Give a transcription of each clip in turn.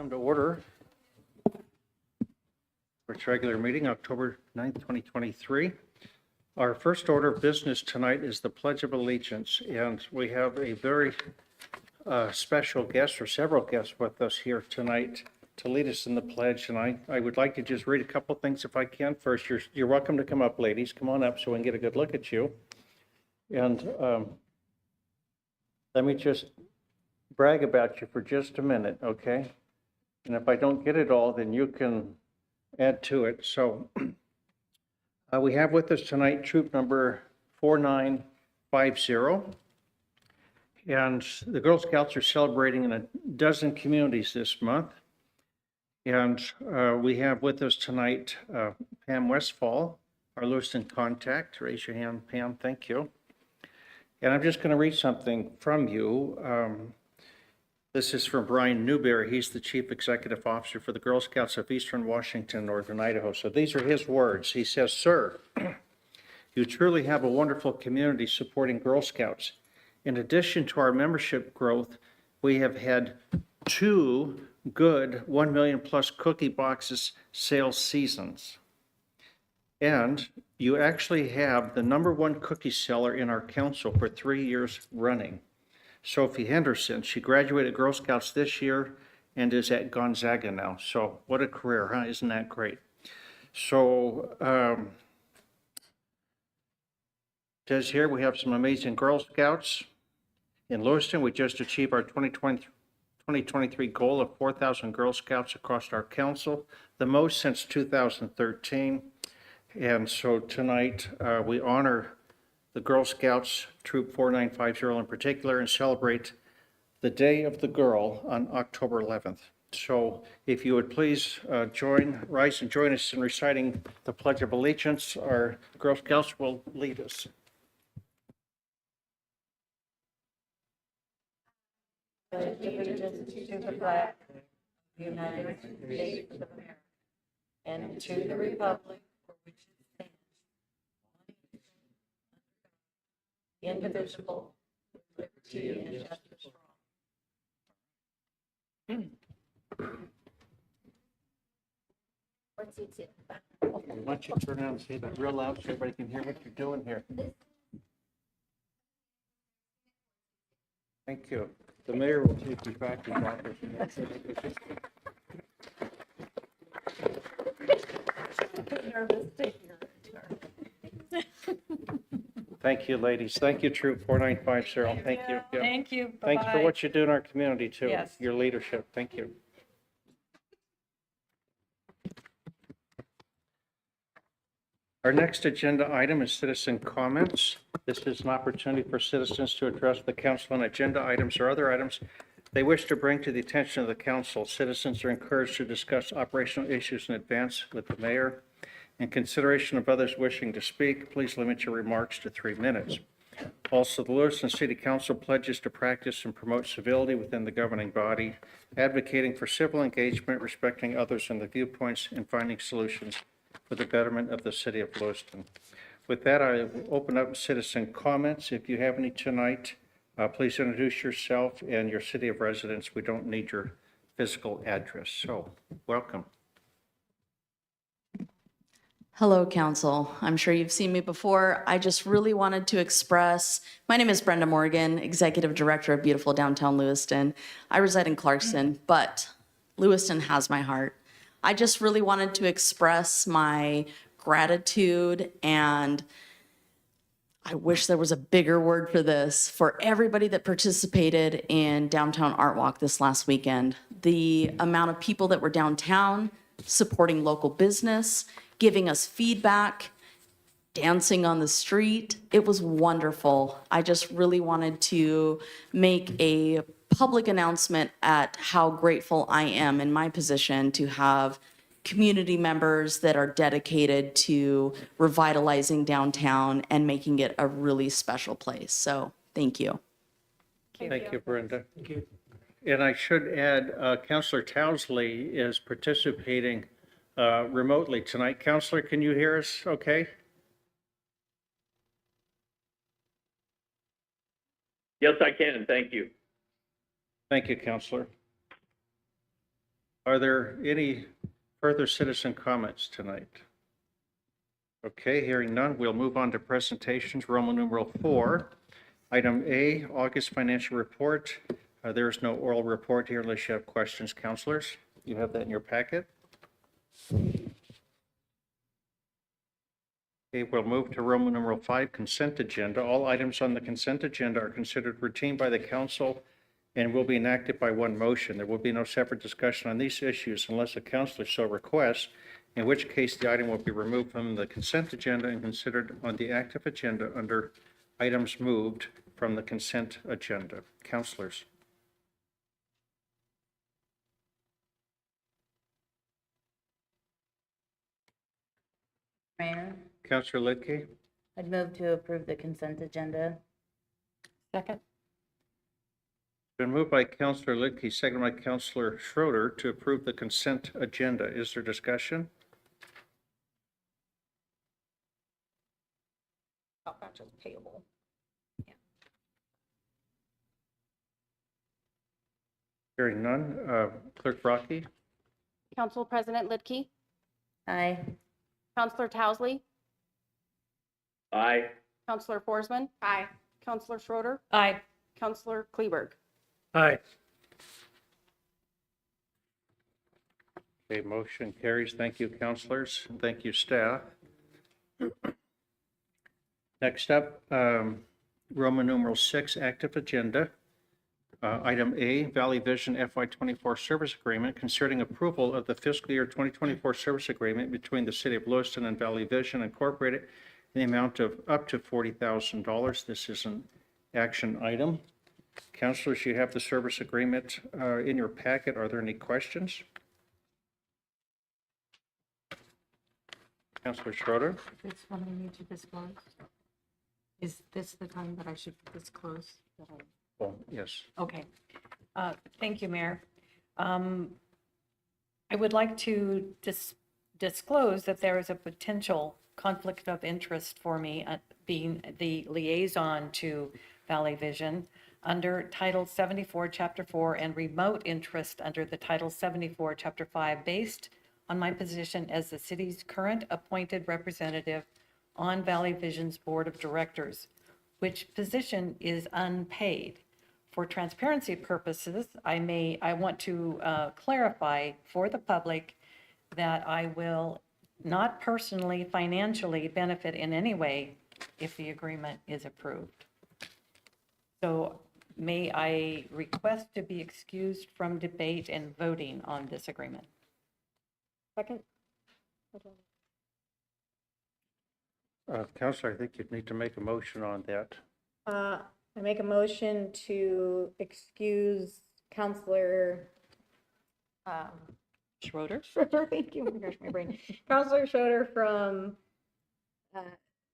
Come to order. For its regular meeting, October 9th, 2023. Our first order of business tonight is the Pledge of Allegiance, and we have a very special guest or several guests with us here tonight to lead us in the pledge. And I would like to just read a couple things if I can. First, you're welcome to come up, ladies. Come on up so we can get a good look at you. And let me just brag about you for just a minute, okay? And if I don't get it all, then you can add to it. So we have with us tonight troop number 4950. And the Girl Scouts are celebrating in a dozen communities this month. And we have with us tonight Pam Westfall, our Lewiston contact. Raise your hand, Pam. Thank you. And I'm just going to read something from you. This is from Brian Newberry. He's the Chief Executive Officer for the Girl Scouts of Eastern Washington, Northern Idaho. So these are his words. He says, "Sir, you truly have a wonderful community supporting Girl Scouts. In addition to our membership growth, we have had 2 good 1 million plus cookie boxes sales seasons. And you actually have the #1 cookie seller in our council for 3 years running. Sophie Henderson, she graduated Girl Scouts this year and is at Gonzaga now. So what a career, huh? Isn't that great? So it says here we have some amazing Girl Scouts. In Lewiston, we just achieved our 2023 goal of 4,000 Girl Scouts across our council, the most since 2013. And so tonight we honor the Girl Scouts Troop 4950 in particular and celebrate the Day of the Girl on October 11th. So if you would please rise and join us in reciting the Pledge of Allegiance. Our Girl Scouts will lead us. Pledge allegiance to the flag of the United States of America and to the republic for which it stands, indivisible, with liberty and justice for all. What's it say? Why don't you turn around and say that real loud so everybody can hear what you're doing here. Thank you. The mayor will take you back to his office. Nervous to hear it. Thank you, ladies. Thank you, Troop 4950. Thank you. Yeah. Thank you. Thanks for what you do in our community, too. Yes. Your leadership. Thank you. Our next agenda item is citizen comments. This is an opportunity for citizens to address the council on agenda items or other items they wish to bring to the attention of the council. Citizens are encouraged to discuss operational issues in advance with the mayor. In consideration of others wishing to speak, please limit your remarks to 3 minutes. Also, the Lewiston City Council pledges to practice and promote civility within the governing body, advocating for civil engagement, respecting others and the viewpoints, and finding solutions for the betterment of the city of Lewiston. With that, I will open up citizen comments. If you have any tonight, please introduce yourself and your city of residence. We don't need your physical address. So, welcome. Hello, Council. I'm sure you've seen me before. I just really wanted to express, my name is Brenda Morgan, Executive Director of beautiful downtown Lewiston. I reside in Clarkson, but Lewiston has my heart. I just really wanted to express my gratitude, and I wish there was a bigger word for this, for everybody that participated in Downtown Art Walk this last weekend. The amount of people that were downtown supporting local business, giving us feedback, dancing on the street. It was wonderful. I just really wanted to make a public announcement at how grateful I am in my position to have community members that are dedicated to revitalizing downtown and making it a really special place. So thank you. Thank you, Brenda. Thank you. And I should add, Councillor Townsley is participating remotely tonight. Councillor, can you hear us okay? Yes, I can. Thank you. Thank you, Councillor. Are there any further citizen comments tonight? Okay, hearing none, we'll move on to presentations, Roman numeral 4. Item A, August financial report. There is no oral report here unless you have questions, counselors. You have that in your packet. Okay, we'll move to Roman numeral 5, consent agenda. All items on the consent agenda are considered routine by the council and will be enacted by one motion. There will be no separate discussion on these issues unless a councilor so requests, in which case the item will be removed from the consent agenda and considered on the active agenda under items moved from the consent agenda. Councilors. Mayor, Councilor Lidke. I'd move to approve the consent agenda. Second. Been moved by Councilor Lidke, seconded by Councilor Schroeder to approve the consent agenda. Is there discussion? Oh, not just payable. Hearing none, Clerk Brocky. Council President Lidke, Aye. Councilor Towsley, Aye. Councilor Forsman. Aye. Councilor Schroeder, Aye. Councilor Kleberg. Aye. Okay, motion carries. Thank you, councilors, and thank you, staff. Next up, Roman numeral 6, active agenda. Item A, Valley Vision FY24 service agreement concerning approval of the fiscal year 2024 service agreement between the City of Lewiston and Valley Vision Incorporated in the amount of up to $40,000. This is an action item. Councilors, you have the service agreement in your packet. Are there any questions? Councilor Schroeder. This one I need to disclose? Is this the time that I should disclose? that I- Oh, yes. Okay. Thank you, Mayor. I would like to disclose that there is a potential conflict of interest for me being the liaison to Valley Vision under Title 74, Chapter 4, and remote interest under the Title 74, Chapter 5, based on my position as the city's current appointed representative on Valley Vision's Board of Directors, which position is unpaid. For transparency purposes, I want to clarify for the public that I will not personally financially benefit in any way if the agreement is approved. So may I request to be excused from debate and voting on this agreement? Second. Councilor, I think you'd need to make a motion on that. I make a motion to excuse Counselor Schroeder? Schroeder, thank you, oh my gosh, my brain. Counselor Schroeder from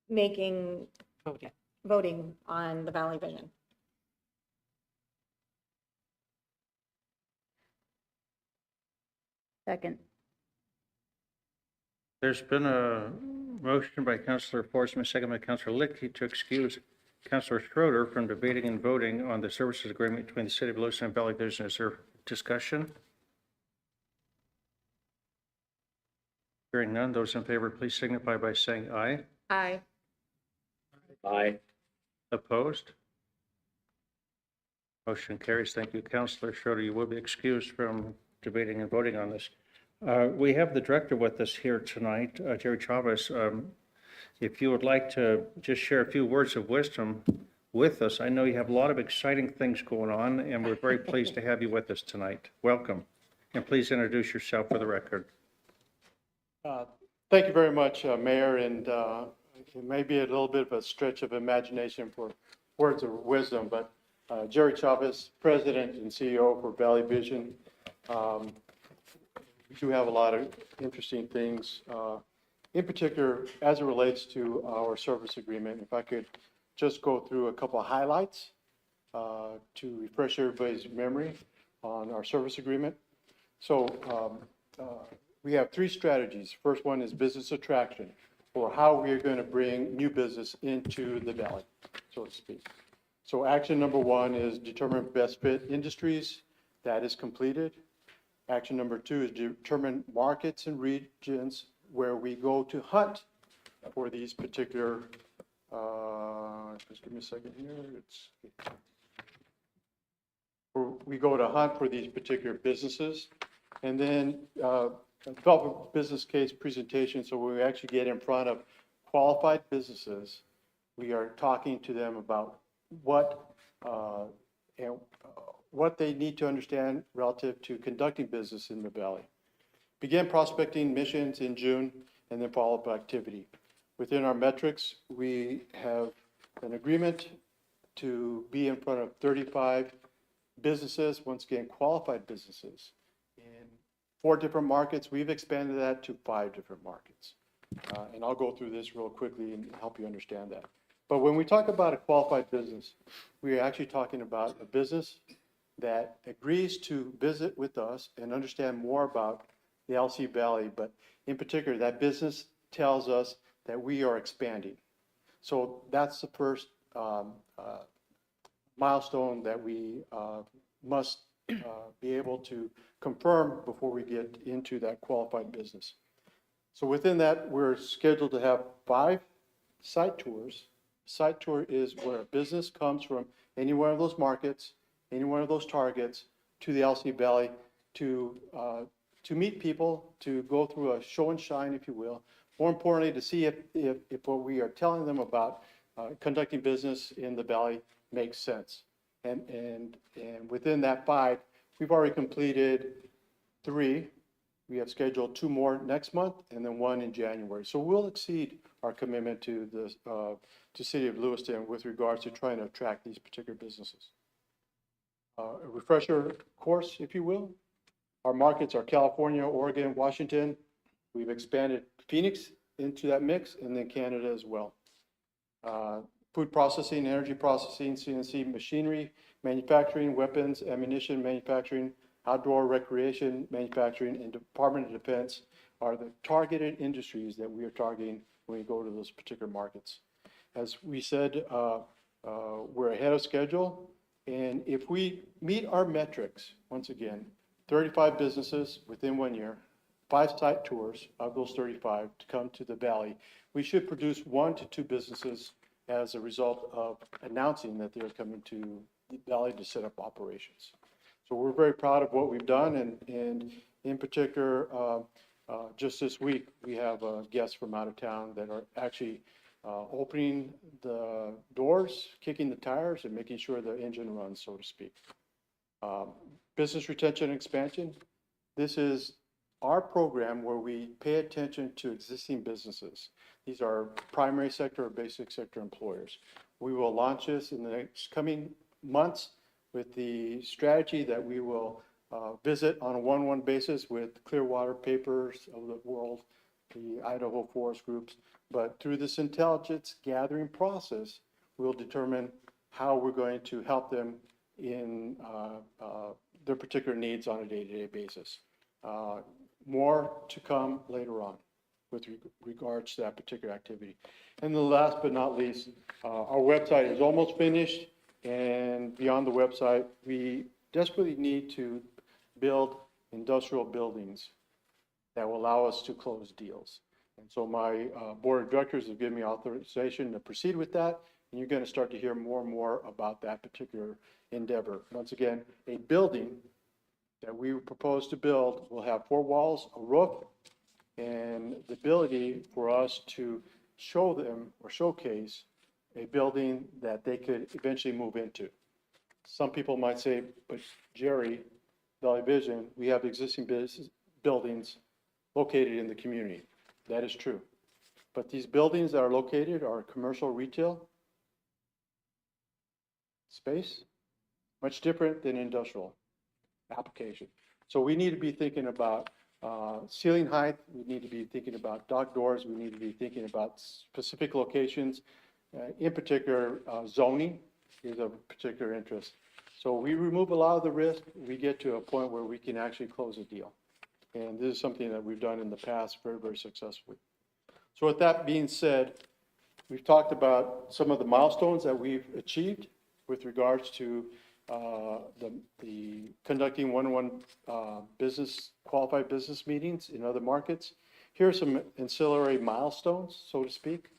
making, Voting. voting on the Valley Vision. Second. There's been a motion by Councilor Forsman, second by Councilor Lidke to excuse Councilor Schroeder from debating and voting on the services agreement between the City of Lewiston and Valley Vision. Is there discussion? Hearing none, those in favor, please signify by saying aye. Aye. Aye. Opposed? Motion carries. Thank you, Councilor Schroeder. You will be excused from debating and voting on this. We have the director with us here tonight, Jerry Chavez. If you would like to just share a few words of wisdom with us. I know you have a lot of exciting things going on, and we're very pleased to have you with us tonight. Welcome, and please introduce yourself for the record. Thank you very much, Mayor, and it may be a little bit of a stretch of imagination for words of wisdom, but Jerry Chavez, President and CEO for Valley Vision. We do have a lot of interesting things, in particular, as it relates to our service agreement. If I could just go through a couple of highlights to refresh everybody's memory on our service agreement. So we have three strategies. First one is business attraction, or how we are going to bring new business into the valley, so to speak. So action number one is determine best fit industries. That is completed. Action number 2 is determine markets and regions where we go to hunt for these particular, just give me a second here. We go to hunt for these particular businesses, and then develop a business case presentation. So when we actually get in front of qualified businesses, we are talking to them about what what they need to understand relative to conducting business in the valley. Begin prospecting missions in June, and then follow-up activity. Within our metrics, we have an agreement to be in front of 35 businesses, once again, qualified businesses. In 4 different markets, we've expanded that to 5 different markets. And I'll go through this real quickly and help you understand that. But when we talk about a qualified business, we are actually talking about a business that agrees to visit with us and understand more about the LC Valley, but in particular, that business tells us that we are expanding. So that's the first milestone that we must be able to confirm before we get into that qualified business. So within that, we're scheduled to have 5 site tours. Site tour is where a business comes from any one of those markets, any one of those targets, to the LC Valley to meet people, to go through a show and shine, if you will. More importantly, to see if what we are telling them about conducting business in the valley makes sense. And within that 5, we've already completed 3. We have scheduled 2 more next month, and then 1 in January. So we'll exceed our commitment to the City of Lewiston with regards to trying to attract these particular businesses. A refresher course, if you will. Our markets are California, Oregon, Washington. We've expanded Phoenix into that mix, and then Canada as well. Food processing, energy processing, CNC machinery, manufacturing, weapons, ammunition manufacturing, outdoor recreation manufacturing, and Department of Defense are the targeted industries that we are targeting when we go to those particular markets. As we said, we're ahead of schedule, and if we meet our metrics, once again, 35 businesses within 1 year, 5 site tours of those 35 to come to the valley, we should produce 1 to 2 businesses as a result of announcing that they're coming to the valley to set up operations. So we're very proud of what we've done, and in particular, just this week, we have guests from out of town that are actually opening the doors, kicking the tires, and making sure the engine runs, so to speak. Business retention and expansion. This is our program where we pay attention to existing businesses. These are primary sector or basic sector employers. We will launch this in the next coming months with the strategy that we will visit on a one-on-one basis with Clearwater Papers of the world, the Idaho Forest Groups. But through this intelligence gathering process, we'll determine how we're going to help them in their particular needs on a day-to-day basis. More to come later on with regards to that particular activity. And the last but not least, our website is almost finished, and beyond the website, we desperately need to build industrial buildings that will allow us to close deals. And so my board of directors have given me authorization to proceed with that, and you're going to start to hear more and more about that particular endeavor. Once again, a building that we propose to build will have 4 walls, a roof, and the ability for us to show them or showcase a building that they could eventually move into. Some people might say, but Jerry, Valley Vision, we have existing business buildings located in the community. That is true. But these buildings that are located are commercial retail space, much different than industrial application. So we need to be thinking about ceiling height, we need to be thinking about dock doors, we need to be thinking about specific locations. In particular, zoning is of particular interest. So we remove a lot of the risk, we get to a point where we can actually close a deal. And this is something that we've done in the past very, very successfully. So with that being said, we've talked about some of the milestones that we've achieved with regards to the conducting one-on-one qualified business meetings in other markets. Here are some ancillary milestones, so to speak.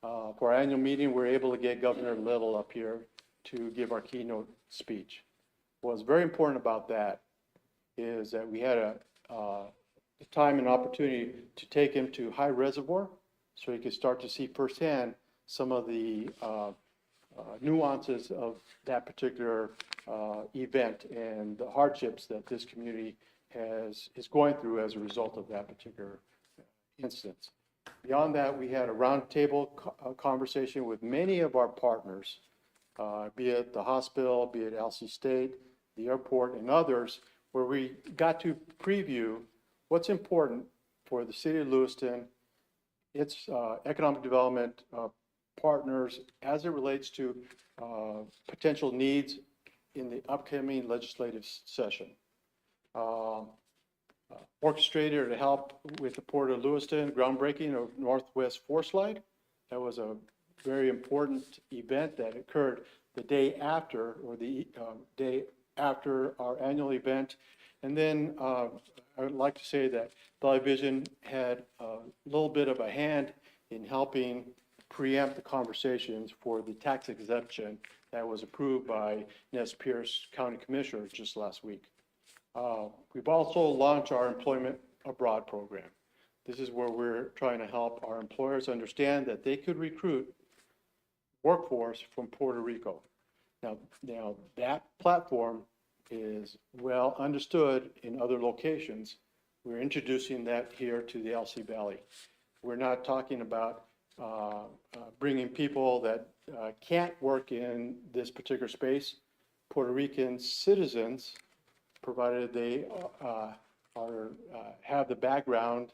For our annual meeting, we're able to get Governor Little up here to give our keynote speech. What's very important about that is that we had a time and opportunity to take him to High Reservoir so he could start to see firsthand some of the nuances of that particular event and the hardships that this community is going through as a result of that particular instance. Beyond that, we had a roundtable conversation with many of our partners, be it the hospital, be it LC State, the airport, and others, where we got to preview what's important for the city of Lewiston, its economic development partners as it relates to potential needs in the upcoming legislative session. Orchestrated to help with the Port of Lewiston groundbreaking of Northwest Force Line. That was a very important event that occurred the day after, or the day after our annual event. And then I would like to say that Valley Vision had a little bit of a hand in helping preempt the conversations for the tax exemption that was approved by Nez Perce County Commissioner just last week. We've also launched our Employment Abroad program. This is where we're trying to help our employers understand that they could recruit workforce from Puerto Rico. Now that platform is well understood in other locations. We're introducing that here to the LC Valley. We're not talking about bringing people that can't work in this particular space. Puerto Rican citizens, provided they have the background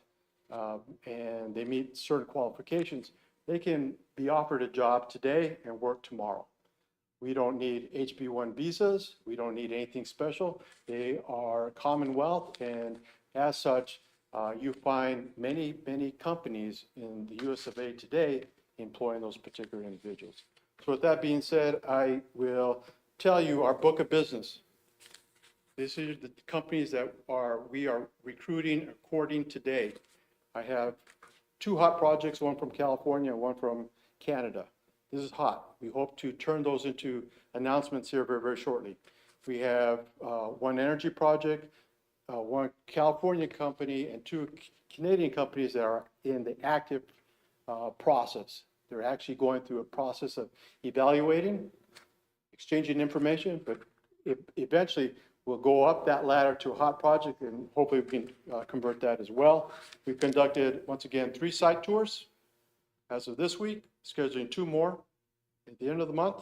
and they meet certain qualifications, they can be offered a job today and work tomorrow. We don't need HB1 visas. We don't need anything special. They are Commonwealth, and as such, you find many, many companies in the US of A today employing those particular individuals. So with that being said, I will tell you our book of business. These are the companies that we are recruiting according to date. I have 2 hot projects, one from California and one from Canada. This is hot. We hope to turn those into announcements here very, very shortly. We have one energy project, one California company, and 2 Canadian companies that are in the active process. They're actually going through a process of evaluating, exchanging information, but eventually we'll go up that ladder to a hot project, and hopefully we can convert that as well. We've conducted, once again, 3 site tours as of this week, scheduling 2 more at the end of the month,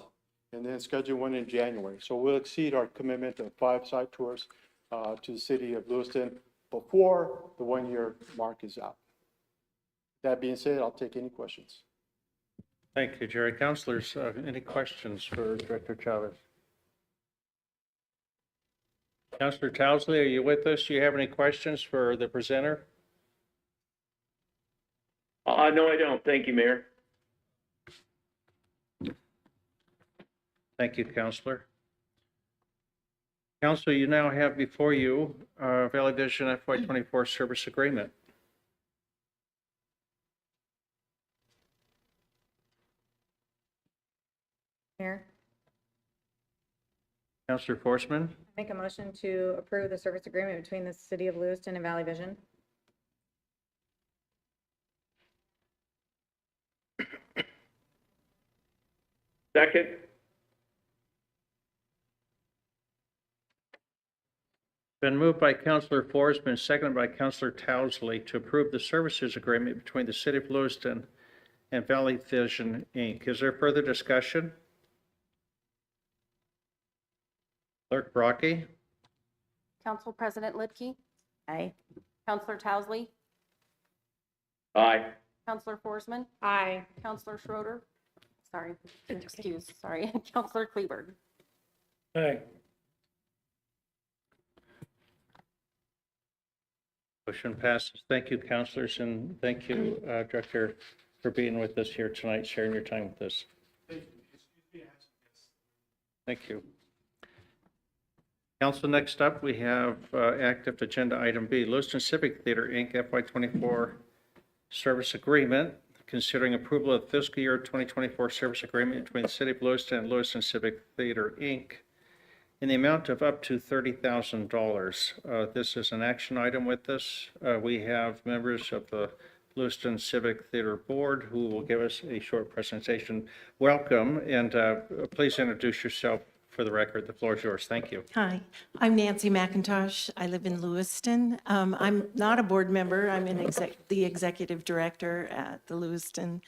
and then scheduling 1 in January. So we'll exceed our commitment of 5 site tours to the city of Lewiston before the 1-year mark is out. That being said, I'll take any questions. Thank you, Jerry. Councilors, any questions for Director Chavez? Councilor Towsley, are you with us? Do you have any questions for the presenter? No, I don't. Thank you, Mayor. Thank you, Councilor. Council, you now have before you Valley Vision FY24 service agreement. Mayor, Councilor Forsman, make a motion to approve the service agreement between the City of Lewiston and Valley Vision. Second. been moved by Councilor Forsman, seconded by Councilor Towsley to approve the services agreement between the City of Lewiston and Valley Vision, Inc. Is there further discussion? Clerk Brockie? Council President Lidkey, Aye. Councilor Towsley, Aye. Councilor Forsman, Aye. Councilor Schroeder, sorry, sorry, Councilor Kleberg. Aye. Motion passes. Thank you, councilors, and thank you, Director, for being with us here tonight, sharing your time with us. Thank you. Council, next up, we have active agenda item B, Lewiston Civic Theater, Inc., FY24 Service Agreement, considering approval of fiscal year 2024 service agreement between the City of Lewiston and Lewiston Civic Theater, Inc., in the amount of up to $30,000. This is an action item with this. We have members of the Lewiston Civic Theater Board who will give us a short presentation. Welcome, and please introduce yourself for the record. The floor is yours. Thank you. Hi, I'm Nancy McIntosh. I live in Lewiston. I'm not a board member. I'm the executive director at the Lewiston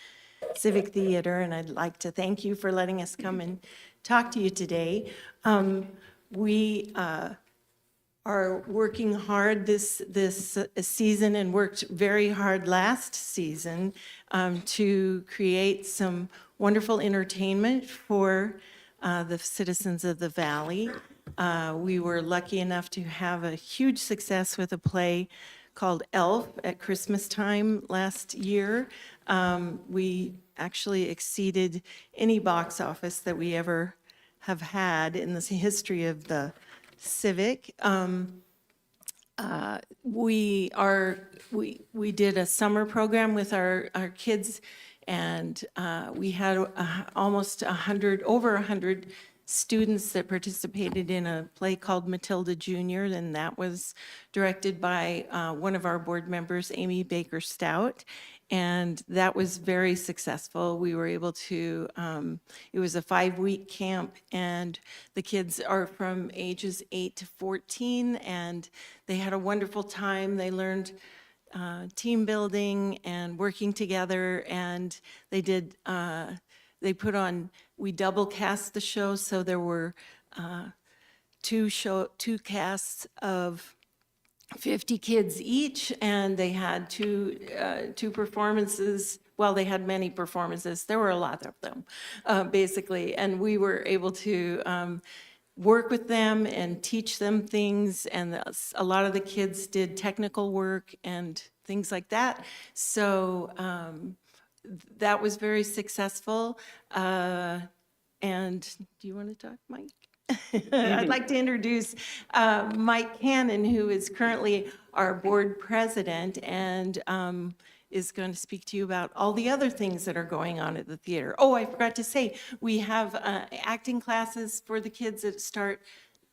Civic Theater, and I'd like to thank you for letting us come and talk to you today. We are working hard this season and worked very hard last season to create some wonderful entertainment for the citizens of the valley. We were lucky enough to have a huge success with a play called Elf at Christmas time last year. We actually exceeded any box office that we ever have had in the history of the Civic. We did a summer program with our kids, and we had almost over 100 students that participated in a play called Matilda Jr., and that was directed by one of our board members, Amy Baker Stout, and that was very successful. We were able to, it was a 5-week camp, and the kids are from ages 8 to 14, and they had a wonderful time. They learned team building and working together, and they did, we double cast the show, so there were two casts of 50 kids each, and they had two performances. Well, they had many performances. There were a lot of them, basically, and we were able to work with them and teach them things, and a lot of the kids did technical work and things like that. So that was very successful. And do you want to talk, Mike? I'd like to introduce Mike Cannon, who is currently our board president and is going to speak to you about all the other things that are going on at the theater. Oh, I forgot to say, we have acting classes for the kids that start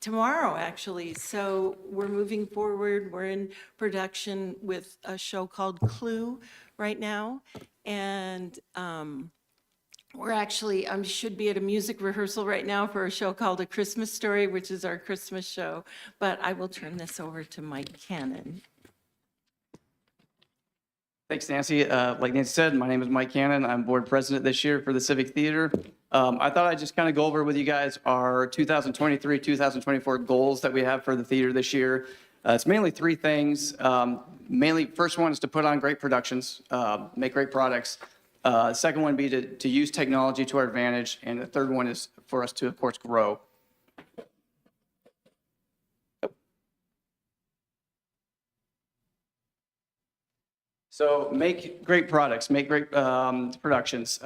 tomorrow, actually. So we're moving forward. We're in production with a show called Clue right now. And we're actually, should be at a music rehearsal right now for a show called A Christmas Story, which is our Christmas show. But I will turn this over to Mike Cannon. Thanks, Nancy. Like Nancy said, my name is Mike Cannon. I'm board president this year for the Civic Theater. I thought I'd just kind of go over with you guys our 2023, 2024 goals that we have for the theater this year. It's mainly 3 things. Mainly, first one is to put on great productions, make great products. Second one would be to use technology to our advantage. And the third one is for us to, of course, grow. So make great products, make great productions.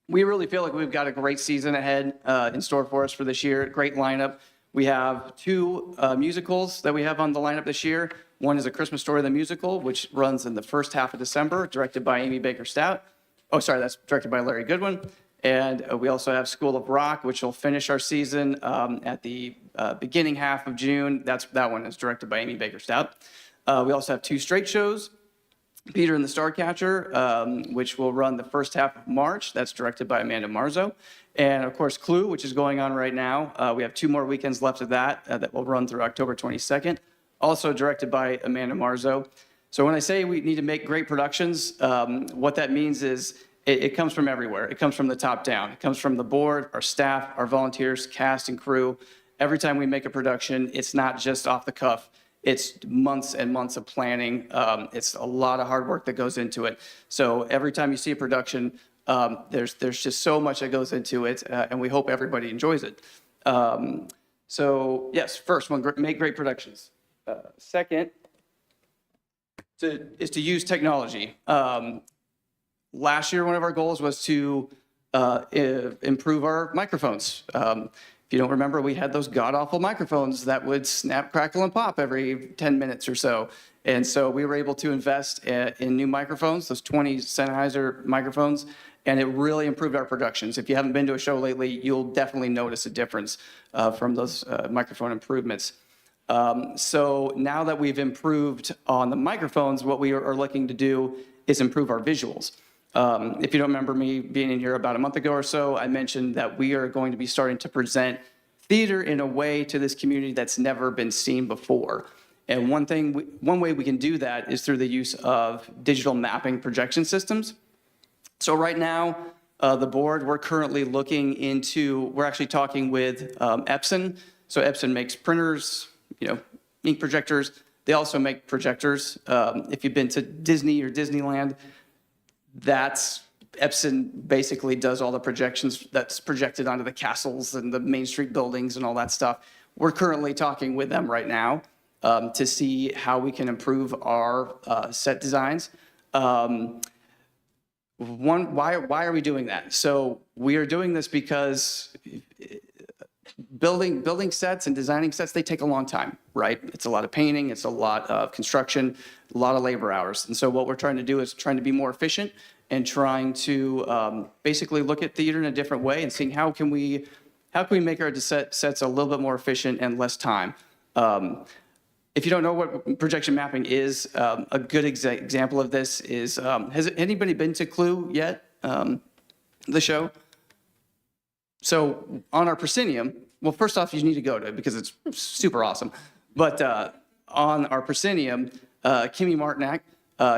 We really feel like we've got a great season ahead in store for us for this year. Great lineup. We have 2 musicals that we have on the lineup this year. One is A Christmas Story, the musical, which runs in the first half of December, directed by Amy Baker Stout. Oh, sorry, that's directed by Larry Goodwin. And we also have School of Rock, which will finish our season at the beginning half of June. That one is directed by Amy Baker Stout. We also have 2 straight shows. Peter and the Starcatcher, which will run the first half of March. That's directed by Amanda Marzo. And of course, Clue, which is going on right now. We have 2 more weekends left of that that will run through October 22nd. Also directed by Amanda Marzo. So when I say we need to make great productions, what that means is it comes from everywhere. It comes from the top down. It comes from the board, our staff, our volunteers, cast and crew. Every time we make a production, it's not just off the cuff. It's months and months of planning. It's a lot of hard work that goes into it. So every time you see a production, there's just so much that goes into it, and we hope everybody enjoys it. So yes, first one, make great productions. Second is to use technology. Last year, one of our goals was to improve our microphones. If you don't remember, we had those god-awful microphones that would snap, crackle, and pop every 10 minutes or so. And so we were able to invest in new microphones, those 20 Sennheiser microphones, and it really improved our productions. If you haven't been to a show lately, you'll definitely notice a difference from those microphone improvements. So now that we've improved on the microphones, what we are looking to do is improve our visuals. If you don't remember me being in here about a month ago or so, I mentioned that we are going to be starting to present theater in a way to this community that's never been seen before. And one way we can do that is through the use of digital mapping projection systems. So right now, the board, we're currently we're actually talking with Epson. So Epson makes printers, ink projectors. They also make projectors. If you've been to Disney or Disneyland, Epson basically does all the projections that's projected onto the castles and the Main Street buildings and all that stuff. We're currently talking with them right now to see how we can improve our set designs. Why are we doing that? So we are doing this because building sets and designing sets, they take a long time, right? It's a lot of painting, it's a lot of construction, a lot of labor hours. And so what we're trying to do is trying to be more efficient and trying to basically look at theater in a different way and seeing how can we make our sets a little bit more efficient and less time. If you don't know what projection mapping is, a good example of this is, has anybody been to Clue yet? The show? So on our proscenium, well, first off, you need to go to it because it's super awesome. But on our proscenium, Kimmy Martinak,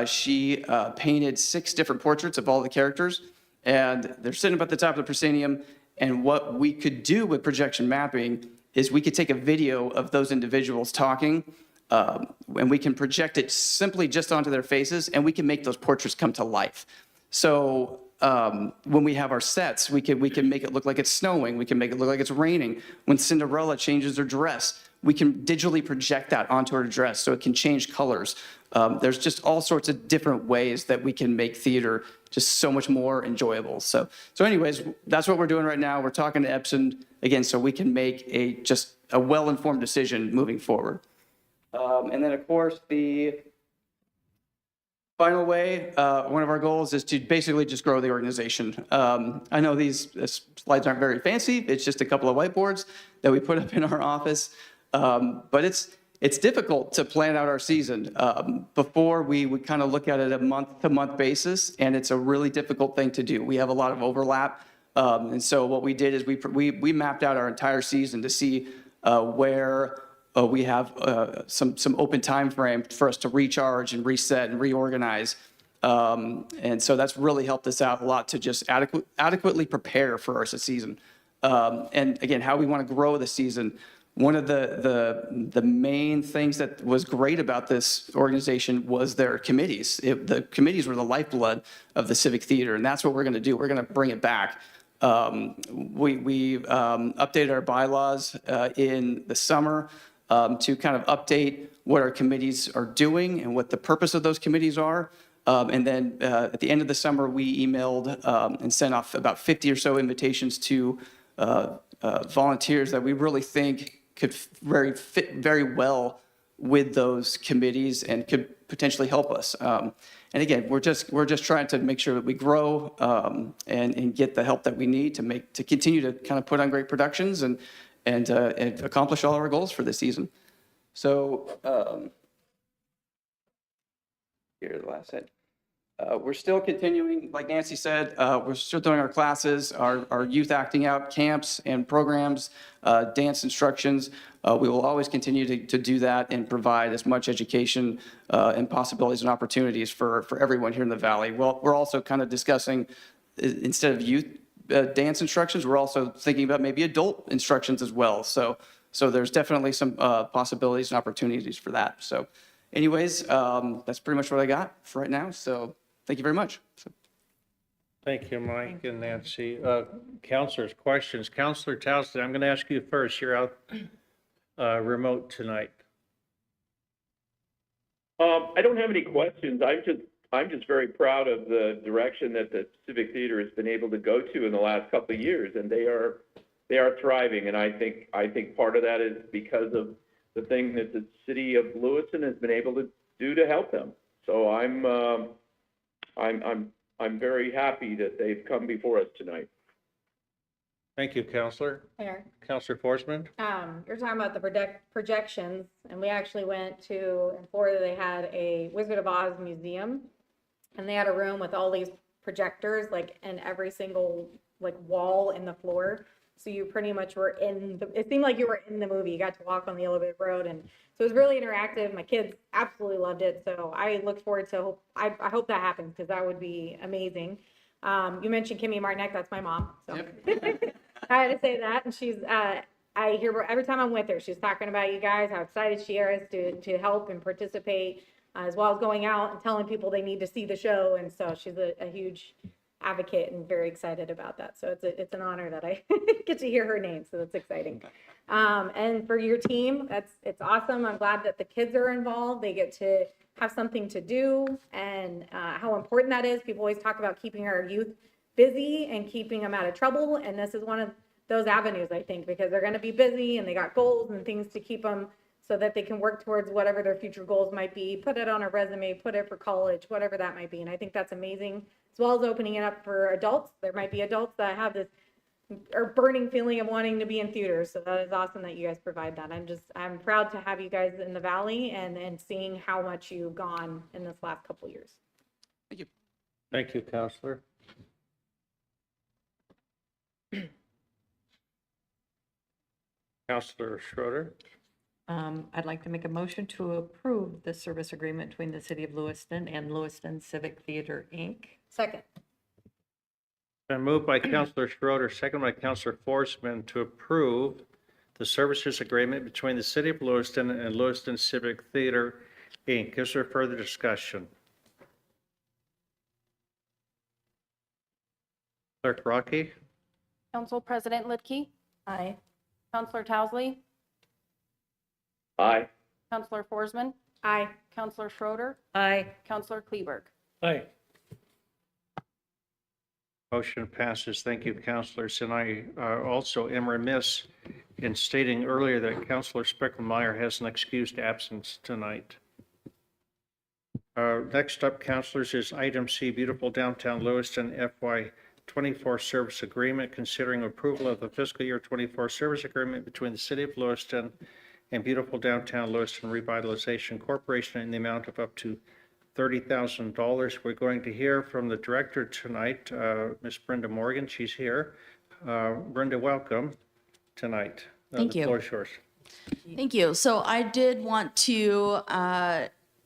she painted 6 different portraits of all the characters, and they're sitting up at the top of the proscenium. And what we could do with projection mapping is we could take a video of those individuals talking, and we can project it simply just onto their faces, and we can make those portraits come to life. So when we have our sets, we can make it look like it's snowing. We can make it look like it's raining. When Cinderella changes her dress, we can digitally project that onto her dress so it can change colors. There's just all sorts of different ways that we can make theater just so much more enjoyable. So anyways, that's what we're doing right now. We're talking to Epson again so we can make just a well-informed decision moving forward. And then, of course, the final way, one of our goals is to basically just grow the organization. I know these slides aren't very fancy. It's just a couple of whiteboards that we put up in our office. But it's difficult to plan out our season. Before, we would kind of look at it a month-to-month basis, and it's a really difficult thing to do. We have a lot of overlap. And so what we did is we mapped out our entire season to see where we have some open time frame for us to recharge and reset and reorganize. And so that's really helped us out a lot to just adequately prepare for our season. And again, how we want to grow the season. One of the main things that was great about this organization was their committees. The committees were the lifeblood of the Civic Theater, and that's what we're going to do. We're going to bring it back. We updated our bylaws in the summer to kind of update what our committees are doing and what the purpose of those committees are. And then at the end of the summer, we emailed and sent off about 50 or so invitations to volunteers that we really think could fit very well with those committees and could potentially help us. And again, we're just trying to make sure that we grow and get the help that we need to continue to kind of put on great productions and accomplish all our goals for this season. So here's the last set. We're still continuing, like Nancy said, we're still doing our classes, our youth acting out camps and programs, dance instructions. We will always continue to do that and provide as much education and possibilities and opportunities for everyone here in the Valley. Well, we're also kind of discussing, instead of youth dance instructions, we're also thinking about maybe adult instructions as well. So there's definitely some possibilities and opportunities for that. So anyways, that's pretty much what I got for right now. So thank you very much. Thank you, Mike and Nancy. Counselors, questions. Counselor Townsend, I'm going to ask you first. You're out remote tonight. I don't have any questions. I'm just very proud of the direction that the Civic Theater has been able to go to in the last couple of years, and they are they are thriving, and I think part of that is because of the thing that the city of Lewiston has been able to do to help them. So I'm very happy that they've come before us tonight. Thank you, Counselor. Mayor, Counselor Forsman? you're talking about the projections, and we actually went to, in Florida, they had a Wizard of Oz museum, and they had a room with all these projectors, like, in every single, like, wall in the floor. So you pretty much were it seemed like you were in the movie. You got to walk on the elevated road, and so it was really interactive. My kids absolutely loved it. So I look forward to, I hope that happens, because that would be amazing. You mentioned Kimmy Martinek, that's my mom, so. I had to say that, and she's, I hear her, every time I'm with her, she's talking about you guys, how excited she is to help and participate, as well as going out and telling people they need to see the show, and so she's a huge advocate and very excited about that. So it's an honor that I get to hear her name, so that's exciting. And for your team, it's awesome. I'm glad that the kids are involved. They get to have something to do, and how important that is. People always talk about keeping our youth busy and keeping them out of trouble, and this is one of those avenues, I think, because they're going to be busy and they got goals and things to keep them so that they can work towards whatever their future goals might be, put it on a resume, put it for college, whatever that might be. And I think that's amazing, as well as opening it up for adults. There might be adults that have this or burning feeling of wanting to be in theaters. So that is awesome that you guys provide that. I'm proud to have you guys in the Valley and seeing how much you've gone in this last couple of years. Thank you. Thank you, Counselor. Counselor Schroeder? I'd like to make a motion to approve the service agreement between the City of Lewiston and Lewiston Civic Theater, Inc. Second. Been moved by Counselor Schroeder, second by Counselor Forsman to approve the services agreement between the City of Lewiston and Lewiston Civic Theater, Inc. Is there further discussion? Clerk Rocky? Council President Lidkey, Aye. Counselor Towesley, Aye. Counselor Forsman, Aye. Counselor Schroeder, Aye. Counselor Kleberg. Aye. Motion passes. Thank you, counselors. And I also am remiss in stating earlier that Counselor Speckelmeyer has an excused absence tonight. Next up, counselors, is item C, Beautiful Downtown Lewiston FY24 Service Agreement, considering approval of the fiscal year 24 service agreement between the City of Lewiston and Beautiful Downtown Lewiston Revitalization Corporation in the amount of up to $30,000. We're going to hear from the director tonight, Ms. Brenda Morgan. She's here. Brenda, welcome tonight. Thank you. The floor is yours. Thank you. So I did want to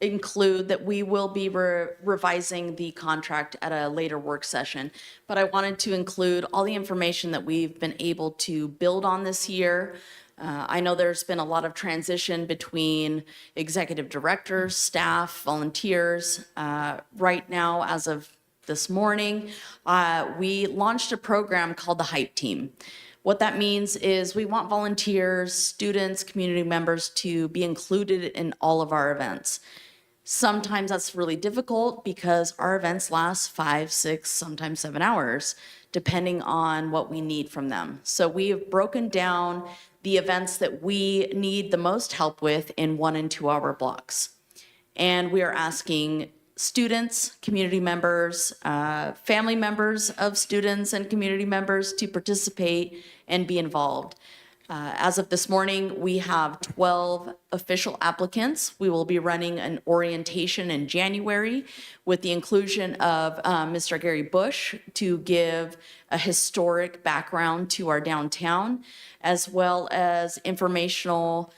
include that we will be revising the contract at a later work session, but I wanted to include all the information that we've been able to build on this year. I know there's been a lot of transition between executive directors, staff, volunteers. Right now, as of this morning, we launched a program called the Hype Team. What that means is we want volunteers, students, community members to be included in all of our events. Sometimes that's really difficult because our events last 5, 6, sometimes 7 hours, depending on what we need from them. So we have broken down the events that we need the most help with in 1 and 2 hour blocks. And we are asking students, community members, family members of students and community members to participate and be involved. As of this morning, we have 12 official applicants. We will be running an orientation in January with the inclusion of Mr. Gary Bush to give a historic background to our downtown, as well as informational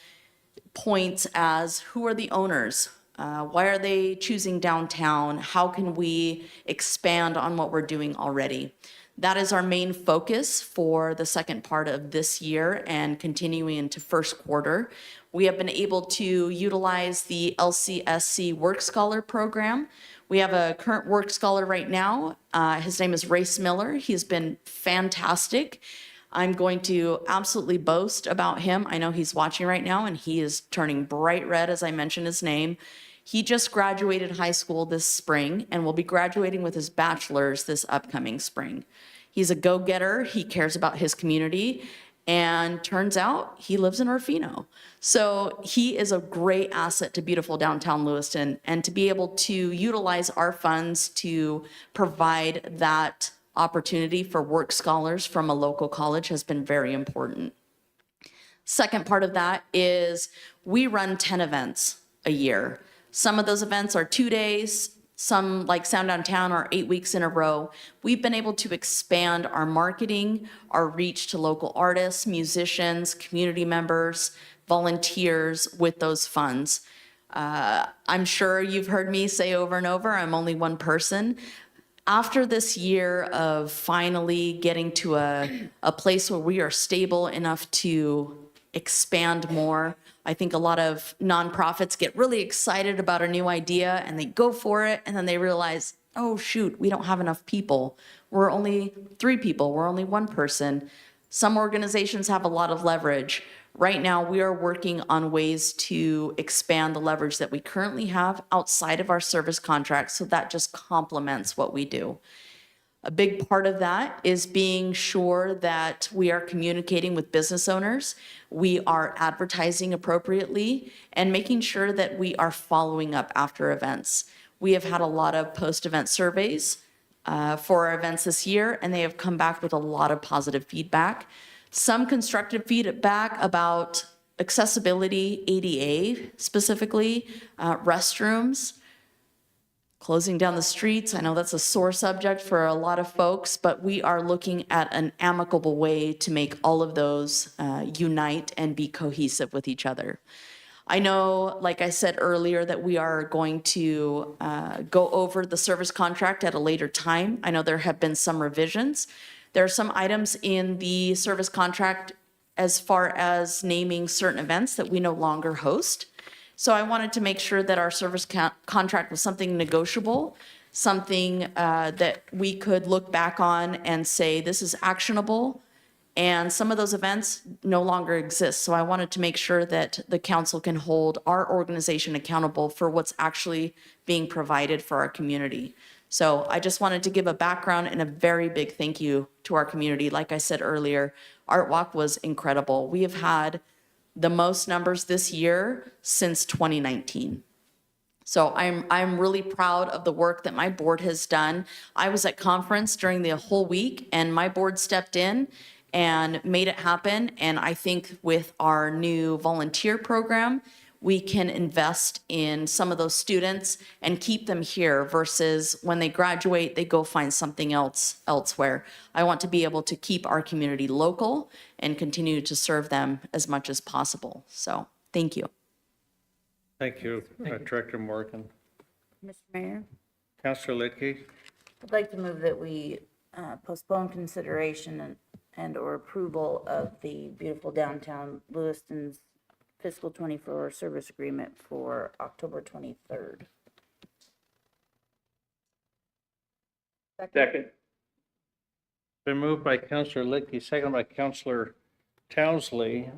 points as who are the owners, why are they choosing downtown, how can we expand on what we're doing already. That is our main focus for the second part of this year and continuing into first quarter. We have been able to utilize the LCSC Work Scholar program. We have a current work scholar right now. His name is Race Miller. He's been fantastic. I'm going to absolutely boast about him. I know he's watching right now and he is turning bright red as I mention his name. He just graduated high school this spring and will be graduating with his bachelor's this upcoming spring. He's a go-getter. He cares about his community. And turns out he lives in Orfino. So he is a great asset to beautiful downtown Lewiston. And to be able to utilize our funds to provide that opportunity for work scholars from a local college has been very important. Second part of that is we run 10 events a year. Some of those events are 2 days, some like Sound Downtown are 8 weeks in a row. We've been able to expand our marketing, our reach to local artists, musicians, community members, volunteers with those funds. I'm sure you've heard me say over and over, I'm only one person. After this year of finally getting to a place where we are stable enough to expand more, I think a lot of nonprofits get really excited about a new idea and they go for it, and then they realize, oh shoot, we don't have enough people. We're only 3 people, we're only 1 person. Some organizations have a lot of leverage. Right now, we are working on ways to expand the leverage that we currently have outside of our service contracts, so that just complements what we do. A big part of that is being sure that we are communicating with business owners, we are advertising appropriately, and making sure that we are following up after events. We have had a lot of post-event surveys for our events this year, and they have come back with a lot of positive feedback. Some constructive feedback about accessibility, ADA specifically, restrooms, closing down the streets. I know that's a sore subject for a lot of folks, but we are looking at an amicable way to make all of those unite and be cohesive with each other. I know, like I said earlier, that we are going to go over the service contract at a later time. I know there have been some revisions. There are some items in the service contract as far as naming certain events that we no longer host. So I wanted to make sure that our service contract was something negotiable, something that we could look back on and say, this is actionable, and some of those events no longer exist. So I wanted to make sure that the council can hold our organization accountable for what's actually being provided for our community. So I just wanted to give a background and a very big thank you to our community. Like I said earlier, Art Walk was incredible. We have had the most numbers this year since 2019. So I'm really proud of the work that my board has done. I was at conference during the whole week, and my board stepped in and made it happen. And I think with our new volunteer program, we can invest in some of those students and keep them here versus when they graduate, they go find something else elsewhere. I want to be able to keep our community local and continue to serve them as much as possible. So thank you. Thank you, Director Morgan. Mr. Mayor, Councilor Lidke, I'd like to move that we postpone consideration and/or approval of the beautiful downtown Lewiston's fiscal 24 service agreement for October 23rd. Second. been moved by Councilor Lidke, seconded by Councilor Townsley,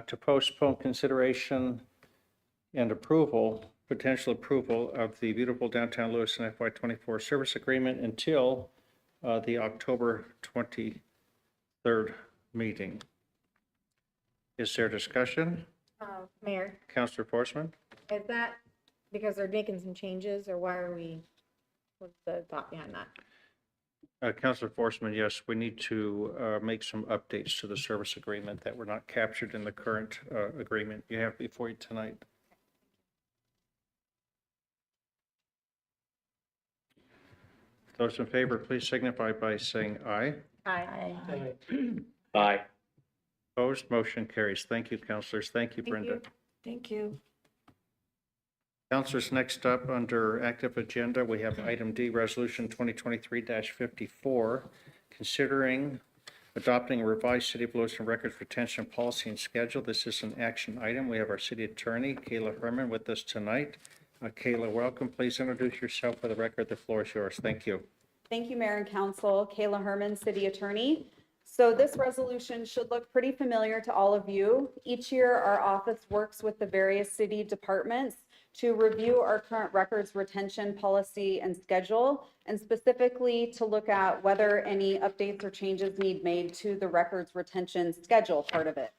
to postpone consideration and approval, potential approval of the beautiful downtown Lewiston FY24 service agreement until the October 23rd meeting. Is there discussion? Mayor, Councilor Forsman? is that because they're making some changes, or why are we, what's the thought behind that? Councilor Forsman, yes, we need to make some updates to the service agreement that were not captured in the current agreement you have before you tonight. Those in favor, please signify by saying aye. Aye. Aye. Opposed, motion carries. Thank you, councilors. Thank you, Brenda. Thank you. Councilors, next up under active agenda, we have item D, resolution 2023-54, considering adopting a revised City of Lewiston records retention policy and schedule. This is an action item. We have our city attorney, Kayla Herman, with us tonight. Kayla, welcome. Please introduce yourself for the record. The floor is yours. Thank you. Thank you, Mayor and Council. Kayla Herman, City Attorney. So this resolution should look pretty familiar to all of you. Each year, our office works with the various city departments to review our current records retention policy and schedule, and specifically to look at whether any updates or changes need made to the records retention schedule part of it.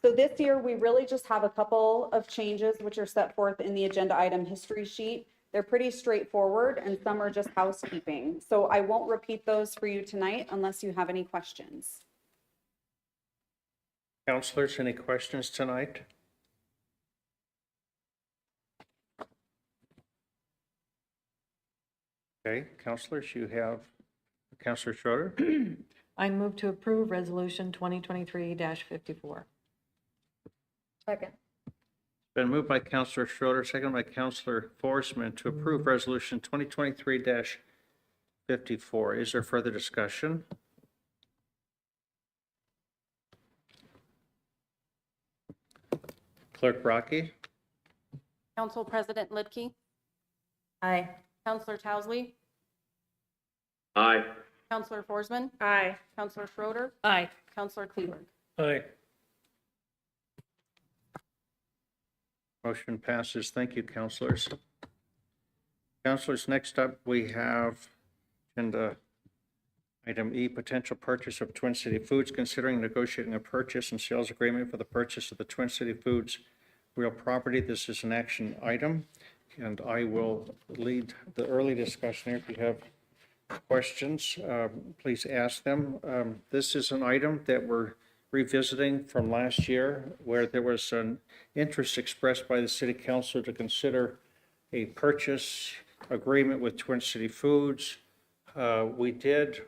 So this year, we really just have a couple of changes which are set forth in the agenda item history sheet. They're pretty straightforward and some are just housekeeping. So I won't repeat those for you tonight unless you have any questions. Counselors, any questions tonight? Okay, counselors, you have Counselor Schroeder. I move to approve Resolution 2023-54. Second. Been moved by Counselor Schroeder, seconded by Counselor Forsman to approve Resolution 2023-54. Is there further discussion? Clerk Rocky? Council President Lidke, Aye. Counselor Towesley, Aye. Counselor Forsman, Aye. Counselor Schroeder, Aye. Counselor Kleberg. Aye. Motion passes. Thank you, counselors. Counselors, next up, we have agenda item E, potential purchase of Twin City Foods, considering negotiating a purchase and sales agreement for the purchase of the Twin City Foods real property. This is an action item, and I will lead the early discussion here. If you have questions, please ask them. This is an item that we're revisiting from last year, where there was an interest expressed by the city council to consider a purchase agreement with Twin City Foods. We did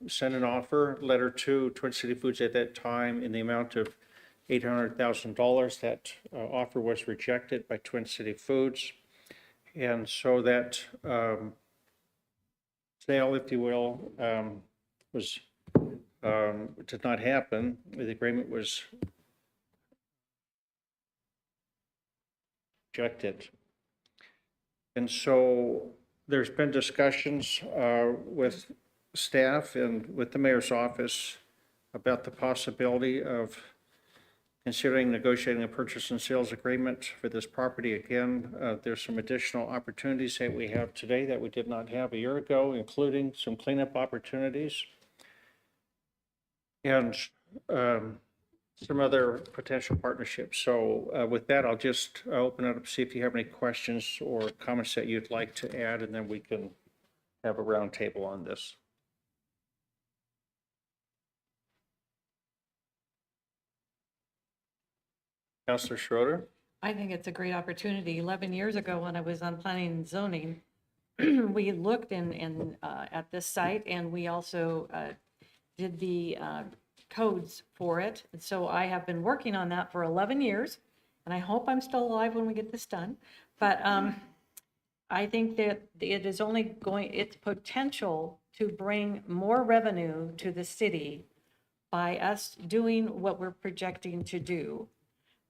send an offer letter to Twin City Foods at that time in the amount of $800,000. That offer was rejected by Twin City Foods. And so that sale, if you will, was did not happen. The agreement was rejected. And so there's been discussions with staff and with the mayor's office about the possibility of considering negotiating a purchase and sales agreement for this property. Again, there's some additional opportunities that we have today that we did not have a year ago, including some cleanup opportunities and some other potential partnerships. So with that, I'll just open it up, see if you have any questions or comments that you'd like to add, and then we can have a round table on this. Councilor Schroeder? I think it's a great opportunity. 11 years ago, when I was on planning and zoning, we looked at this site, and we also did the codes for it. And so I have been working on that for 11 years, and I hope I'm still alive when we get this done. But I think that it is only its potential to bring more revenue to the city by us doing what we're projecting to do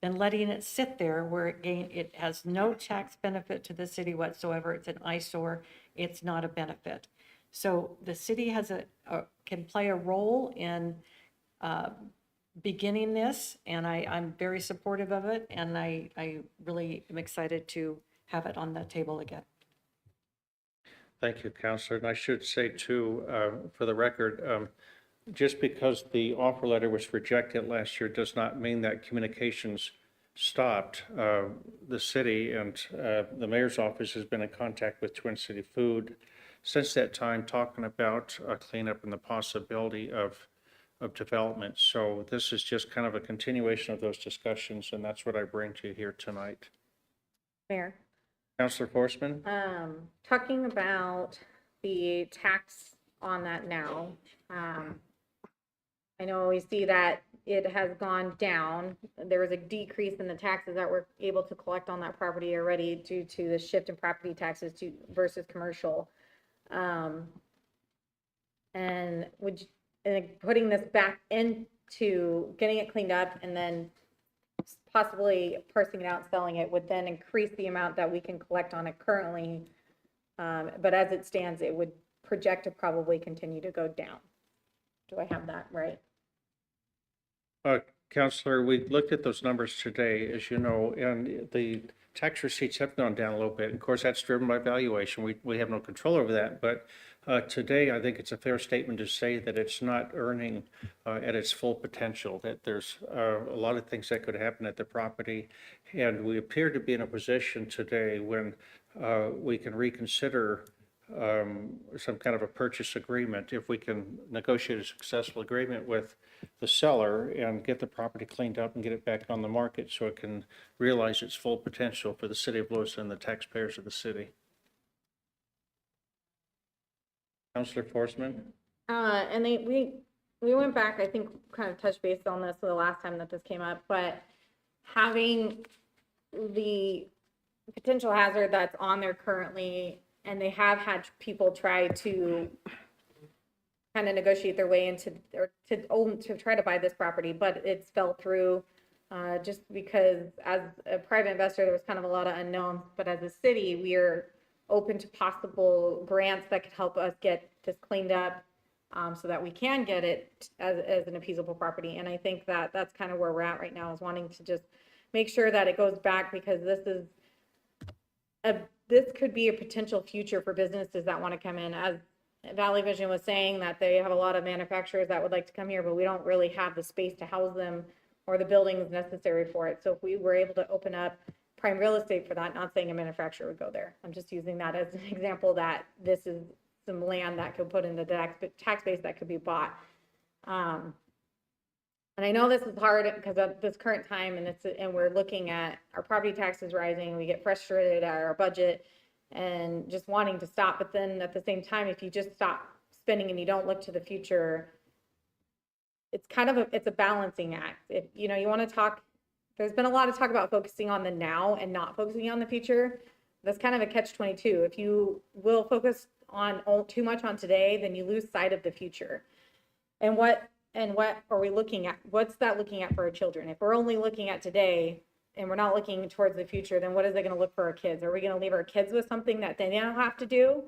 than letting it sit there where it has no tax benefit to the city whatsoever. It's an eyesore. It's not a benefit. So the city has can play a role in beginning this, and I'm very supportive of it, and I really am excited to have it on the table again. Thank you, Councilor. And I should say too, for the record, just because the offer letter was rejected last year does not mean that communications stopped. The city and the mayor's office has been in contact with Twin City Food since that time, talking about cleanup and the possibility of development. So this is just kind of a continuation of those discussions, and that's what I bring to you here tonight. Mayor, Councilor Forsman? talking about the tax on that now, I know we see that it has gone down. There was a decrease in the taxes that we're able to collect on that property already due to the shift in property taxes versus commercial. And putting this back into getting it cleaned up and then possibly parsing it out and selling it would then increase the amount that we can collect on it currently. But as it stands, it would project to probably continue to go down. Do I have that right? Counselor, we looked at those numbers today, as you know, and the tax receipts have gone down a little bit. Of course, that's driven by valuation. We have no control over that. But today, I think it's a fair statement to say that it's not earning at its full potential, that there's a lot of things that could happen at the property. And we appear to be in a position today when we can reconsider some kind of a purchase agreement, if we can negotiate a successful agreement with the seller and get the property cleaned up and get it back on the market so it can realize its full potential for the city of Lewiston and the taxpayers of the city. Councilor Forsman? And we went back, I think, kind of touched base on this the last time that this came up, but having the potential hazard that's on there currently, and they have had people try to kind of negotiate their way into, or to try to buy this property, but it's fell through just because as a private investor, there was kind of a lot of unknowns, but as a city, we are open to possible grants that could help us get this cleaned up so that we can get it as an appeasable property. And I think that that's kind of where we're at right now, is wanting to just make sure that it goes back, because this could be a potential future for businesses that want to come in. As Valley Vision was saying, that they have a lot of manufacturers that would like to come here, but we don't really have the space to house them or the buildings necessary for it. So if we were able to open up prime real estate for that, not saying a manufacturer would go there, I'm just using that as an example, that this is some land that could put into tax base that could be bought. And I know this is hard because of this current time, and we're looking at our property taxes rising, we get frustrated at our budget and just wanting to stop. But then at the same time, if you just stop spending and you don't look to the future, it's kind of it's a balancing act. If you want to talk, there's been a lot of talk about focusing on the now and not focusing on the future. That's kind of a catch-22. If you will focus on too much on today, then you lose sight of the future. And what are we looking at? What's that looking at for our children? If we're only looking at today and we're not looking towards the future, then what is it going to look for our kids? Are we going to leave our kids with something that they don't have to do?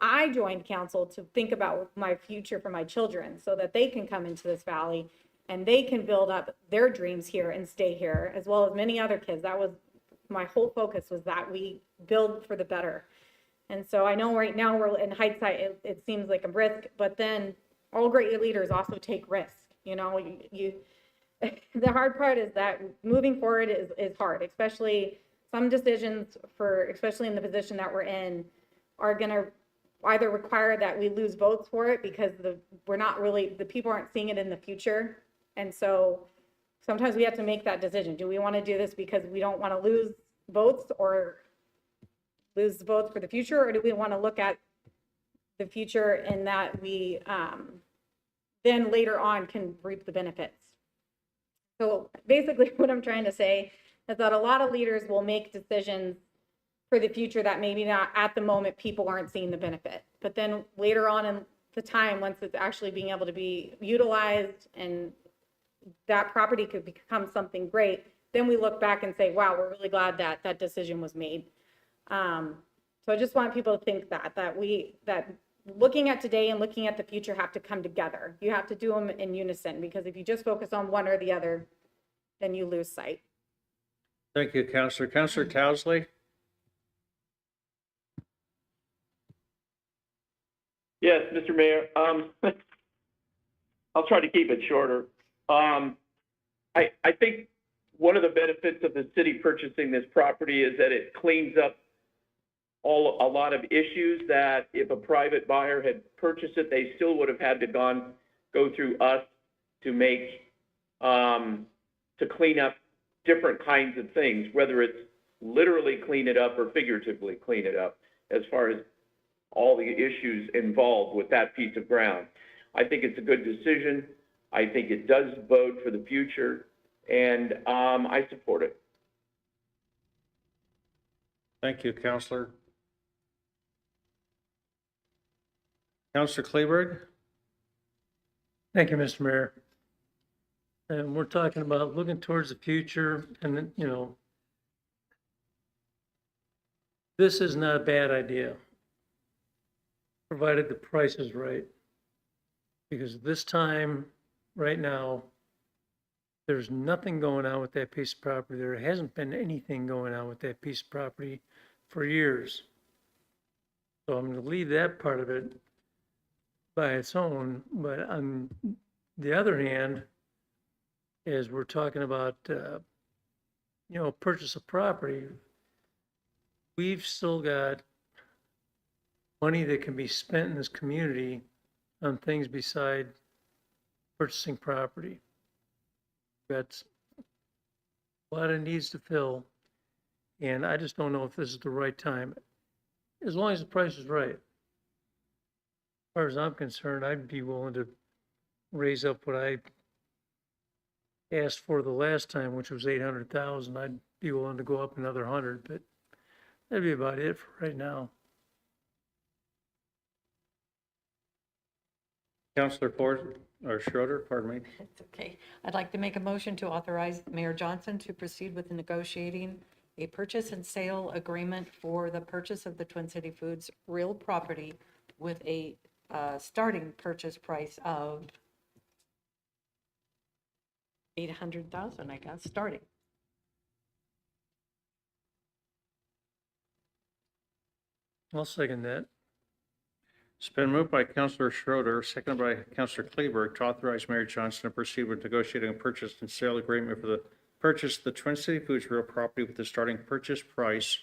I joined council to think about my future for my children so that they can come into this valley and they can build up their dreams here and stay here, as well as many other kids. That was my whole focus, was that we build for the better. And so I know right now we're in hindsight, it seems like a risk, but then all great leaders also take risks. The hard part is that moving forward is hard, especially some decisions especially in the position that we're in, are going to either require that we lose votes for it because the people aren't seeing it in the future. And so sometimes we have to make that decision. Do we want to do this because we don't want to lose votes or lose votes for the future? Or do we want to look at the future and that we then later on can reap the benefits? So basically what I'm trying to say is that a lot of leaders will make decisions for the future that maybe not at the moment people aren't seeing the benefit. But then later on in the time, once it's actually being able to be utilized and that property could become something great, then we look back and say, wow, we're really glad that that decision was made. So I just want people to think that looking at today and looking at the future have to come together. You have to do them in unison, because if you just focus on one or the other, then you lose sight. Thank you, Councilor. Councilor Towsley? Yes, Mr. Mayor, I'll try to keep it shorter. I think one of the benefits of the city purchasing this property is that it cleans up a lot of issues that if a private buyer had purchased it, they still would have had to go through us to to clean up different kinds of things, whether it's literally clean it up or figuratively clean it up, as far as all the issues involved with that piece of ground. I think it's a good decision. I think it does bode for the future, and I support it. Thank you, Councilor. Councilor Kleberg? Thank you, Mr. Mayor. And we're talking about looking towards the future, and this is not a bad idea, provided the price is right. Because this time, right now, There's nothing going on with that piece of property. There hasn't been anything going on with that piece of property for years. So I'm gonna leave that part of it by its own, but on the other hand, as we're talking about, purchase of property, we've still got money that can be spent in this community on things beside purchasing property. Got a lot of needs to fill, and I just don't know if this is the right time, as long as the price is right. As far as I'm concerned, I'd be willing to raise up what I asked for the last time, which was 800,000. I'd be willing to go up another 100, but that'd be about it for right now. Counselor Ford, or Schroeder, pardon me. It's okay. I'd like to make a motion to authorize Mayor Johnson to proceed with negotiating a purchase and sale agreement for the purchase of the Twin City Foods real property with a starting purchase price of 800,000, I guess, starting. I'll second that. It's been moved by Counselor Schroeder, seconded by Counselor Kleberg, to authorize Mayor Johnson to proceed with negotiating a purchase and sale agreement for the purchase of the Twin City Foods real property with the starting purchase price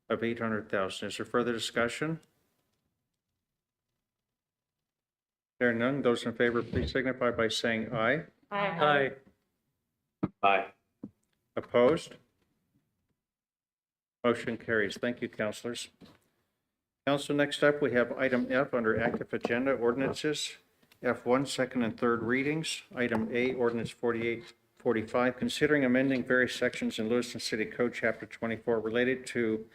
of 800,000. Is there further discussion? Hearing none, those in favor, please signify by saying aye. Aye. Aye. Opposed? Motion carries. Thank you, councilors. Council, next up, we have item F under active agenda ordinances. F1, second and third readings. Item A, ordinance 4845, considering amending various sections in Lewiston City Code Chapter 24 related to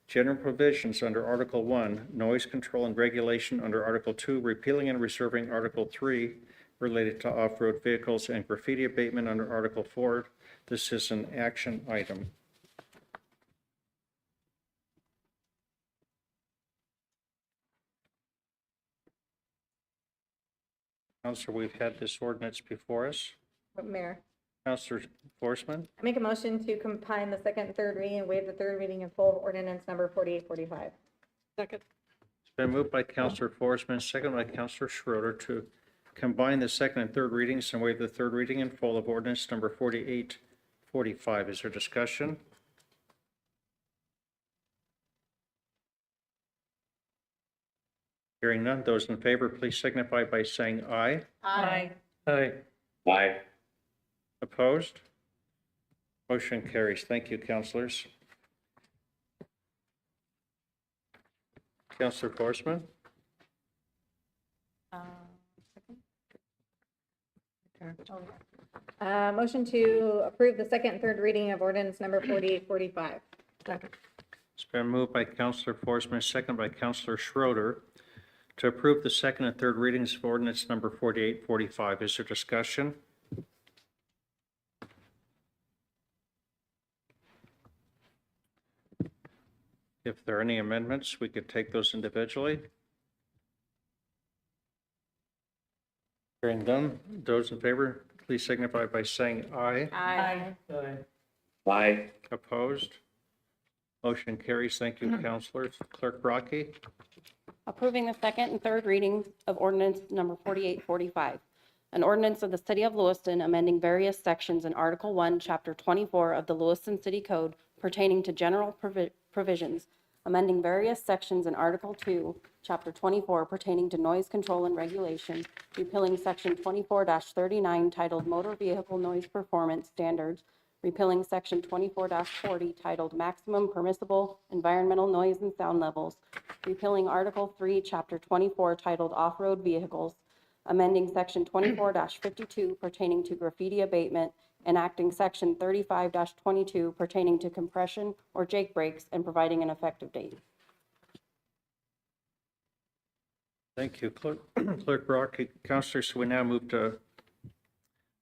general provisions under Article 1, noise control and regulation under Article 2, repealing and reserving Article 3 related to off-road vehicles, and graffiti abatement under Article 4. This is an action item. Counselor, we've had this ordinance before us. Mayor, Counselor Forsman, I make a motion to combine the second and third reading and waive the third reading in full of ordinance number 4845. Second. it's been moved by Counselor Forsman, second by Counselor Schroeder, to combine the second and third readings and waive the third reading in full of ordinance number 4845. Is there discussion? Hearing none, those in favor, please signify by saying aye. Aye. Aye. Aye. Opposed? Motion carries. Thank you, councilors. Counselor Forsman, Motion to approve the second and third reading of ordinance number 4845. Second. it's been moved by Counselor Forsman, second by Counselor Schroeder, to approve the second and third readings of ordinance number 4845. Is there discussion? If there are any amendments, we could take those individually. Hearing none, those in favor, please signify by saying aye. Aye. Aye. Aye. Opposed? Motion carries. Thank you, councilors. Clerk Brocky? Approving the second and third readings of ordinance number 4845, an ordinance of the City of Lewiston amending various sections in Article 1, Chapter 24 of the Lewiston City Code pertaining to general provisions, amending various sections in Article 2, Chapter 24 pertaining to noise control and regulation, repealing Section 24-39 titled Motor Vehicle Noise Performance Standards, repealing Section 24-40 titled Maximum Permissible Environmental Noise and Sound Levels, repealing Article 3, Chapter 24 titled Off-Road Vehicles, amending Section 24-52 pertaining to graffiti abatement, enacting Section 35-22 pertaining to compression or jake brakes, and providing an effective date. Thank you, Clerk Brocky. Councilors, we now move to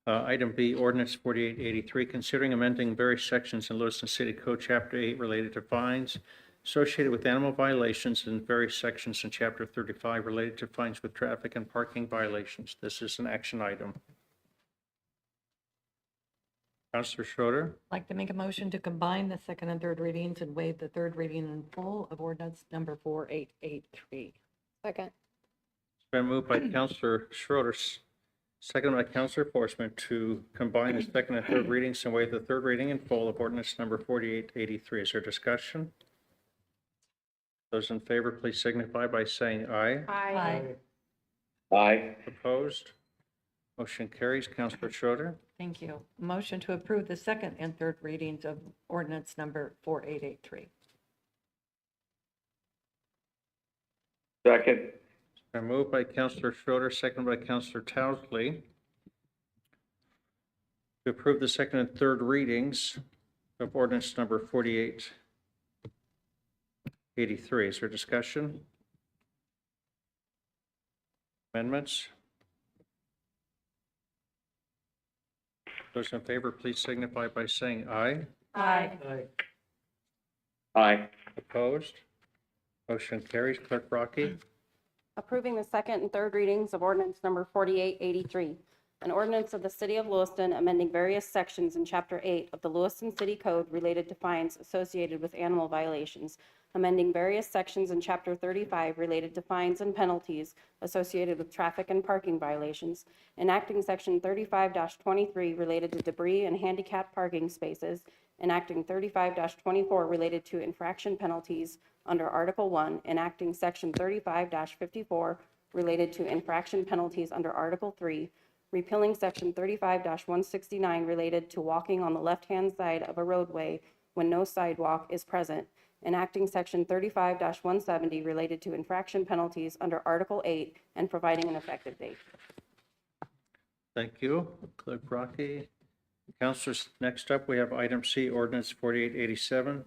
item B, ordinance 4883, considering amending various sections in Lewiston City Code Chapter 8 related to fines associated with animal violations, and various sections in Chapter 35 related to fines with traffic and parking violations. This is an action item. Counselor Schroeder, I'd like to make a motion to combine the second and third readings and waive the third reading in full of ordinance number 4883. Second. it's been moved by Counselor Schroeder, seconded by Counselor Forceman to combine the second and third readings and waive the third reading in full of ordinance number 4883. Is there discussion? Those in favor, please signify by saying aye. Aye. Aye. Opposed? Motion carries. Counselor Schroeder, Thank you. Motion to approve the second and third readings of ordinance number 4883. Second. it's been moved by Counselor Schroeder, seconded by Counselor Towesley to approve the second and third readings of ordinance number 4883. Is there discussion? Amendments? Those in favor, please signify by saying aye. Aye. Aye. Opposed? Motion carries. Clerk Rocky, Approving the second and third readings of ordinance number 4883, an ordinance of the City of Lewiston amending various sections in Chapter 8 of the Lewiston City Code related to fines associated with animal violations, amending various sections in Chapter 35 related to fines and penalties associated with traffic and parking violations, enacting Section 35-23 related to debris and handicapped parking spaces, enacting 35-24 related to infraction penalties under Article 1, enacting Section 35-54 related to infraction penalties under Article 3, repealing Section 35-169 related to walking on the left-hand side of a roadway when no sidewalk is present, enacting Section 35-170 related to infraction penalties under Article 8, and providing an effective date. thank you. Clerk Rocky. Councilors, next up, we have item C, ordinance 4887,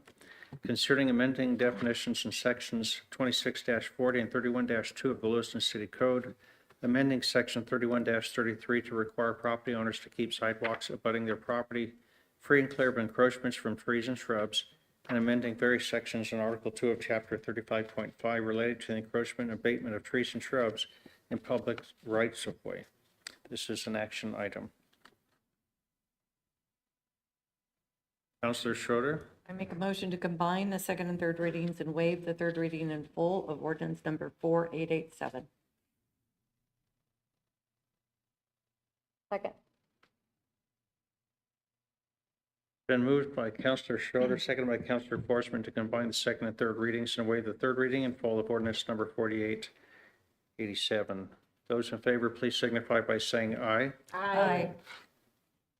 concerning amending definitions in sections 26-40 and 31-2 of the Lewiston City Code, amending section 31-33 to require property owners to keep sidewalks abutting their property free and clear of encroachments from trees and shrubs, and amending various sections in Article 2 of Chapter 35.5 related to the encroachment and abatement of trees and shrubs in public rights-of-way. This is an action item. Counselor Schroeder, I make a motion to combine the second and third readings and waive the third reading in full of ordinance number 4887. Second. been moved by Counselor Schroeder, seconded by Counselor Forceman to combine the second and third readings and waive the third reading in full of ordinance number 4887. Those in favor, please signify by saying aye. Aye.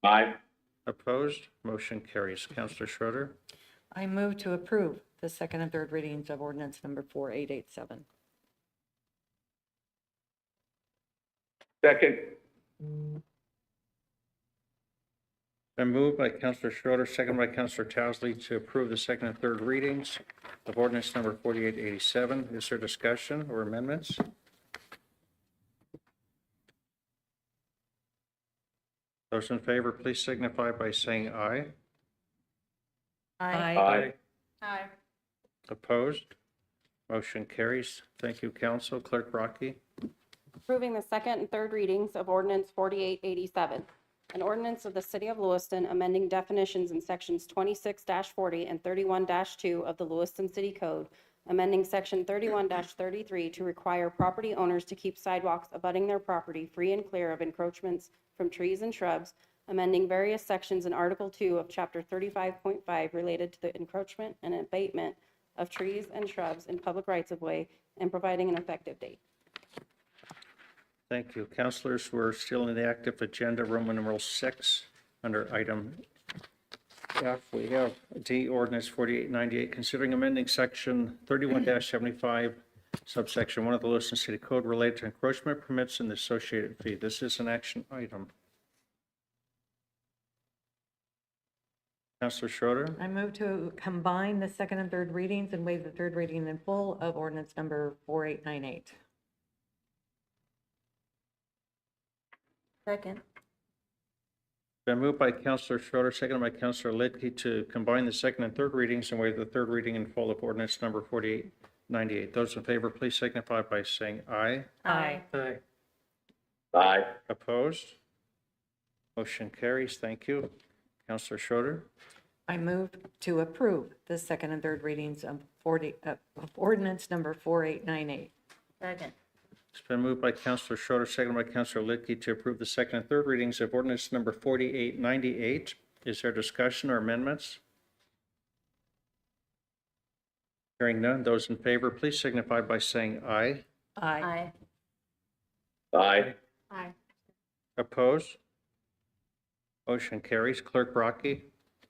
Aye. Opposed? Motion carries. Counselor Schroeder, I move to approve the second and third readings of ordinance number 4887. Second. been moved by Counselor Schroeder, seconded by Counselor Towesley to approve the second and third readings of ordinance number 4887. Is there discussion or amendments? Those in favor, please signify by saying aye. Aye. Aye. Opposed? Motion carries. Thank you, Counsel. Clerk Rocky. Approving the second and third readings of ordinance 4887, an ordinance of the City of Lewiston amending definitions in sections 26-40 and 31-2 of the Lewiston City Code, amending section 31-33 to require property owners to keep sidewalks abutting their property free and clear of encroachments from trees and shrubs, amending various sections in Article 2 of Chapter 35.5 related to the encroachment and abatement of trees and shrubs in public rights-of-way, and providing an effective date. Thank you. Councilors, we're still in the active agenda, Roman numeral 6, under item F. We have D, ordinance 4898, considering amending section 31-75, subsection 1 of the Lewiston City Code related to encroachment permits and the associated fee. This is an action item. Councilor Schroeder, I move to combine the second and third readings and waive the third reading in full of ordinance number 4898. Second. been moved by Councilor Schroeder, seconded by Councilor Lidke to combine the second and third readings and waive the third reading in full of ordinance number 4898. Those in favor, please signify by saying aye. Aye. Aye. Opposed? Motion carries. Thank you. Counselor Schroeder. I move to approve the second and third readings of ordinance number 4898. Second. It's been moved by Counselor Schroeder, seconded by Counselor Lidke to approve the second and third readings of ordinance number 4898. Is there discussion or amendments? Hearing none, those in favor, please signify by saying aye. Aye. Aye. Aye. Aye. Oppose? Motion carries. Clerk Brockie.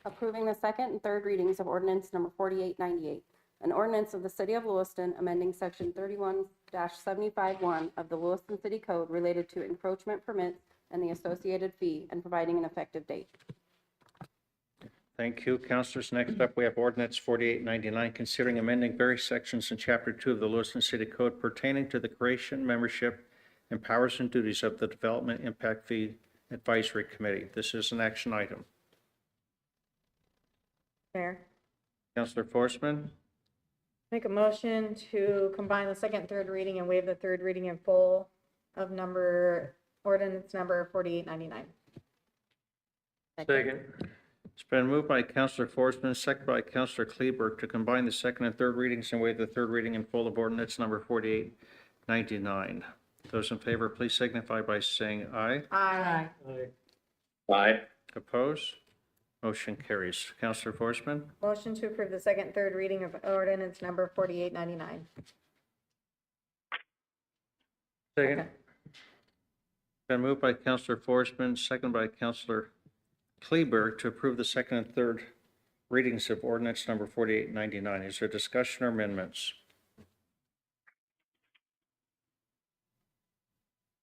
Approving the second and third readings of ordinance number 4898, an ordinance of the City of Lewiston amending Section 31-75-1 of the Lewiston City Code related to encroachment permits and the associated fee, and providing an effective date. Thank you. Councilors, next up, we have ordinance 4899, considering amending various sections in Chapter 2 of the Lewiston City Code pertaining to the creation, membership, and powers and duties of the Development Impact Fee Advisory Committee. This is an action item. Mayor, Counselor Forsman, make a motion to combine the second, and third reading and waive the third reading in full of ordinance number 4899. Second. it's been moved by Counselor Forsman, seconded by Counselor Kleberg to combine the second and third readings and waive the third reading in full of ordinance number 4899. Those in favor, please signify by saying aye. Aye. Aye. Oppose? Motion carries. Counselor Forsman, Motion to approve the second, and third reading of ordinance number 4899. Second. been moved by Counselor Forsman, seconded by Counselor Kleberg to approve the second and third readings of ordinance number 4899. Is there discussion or amendments?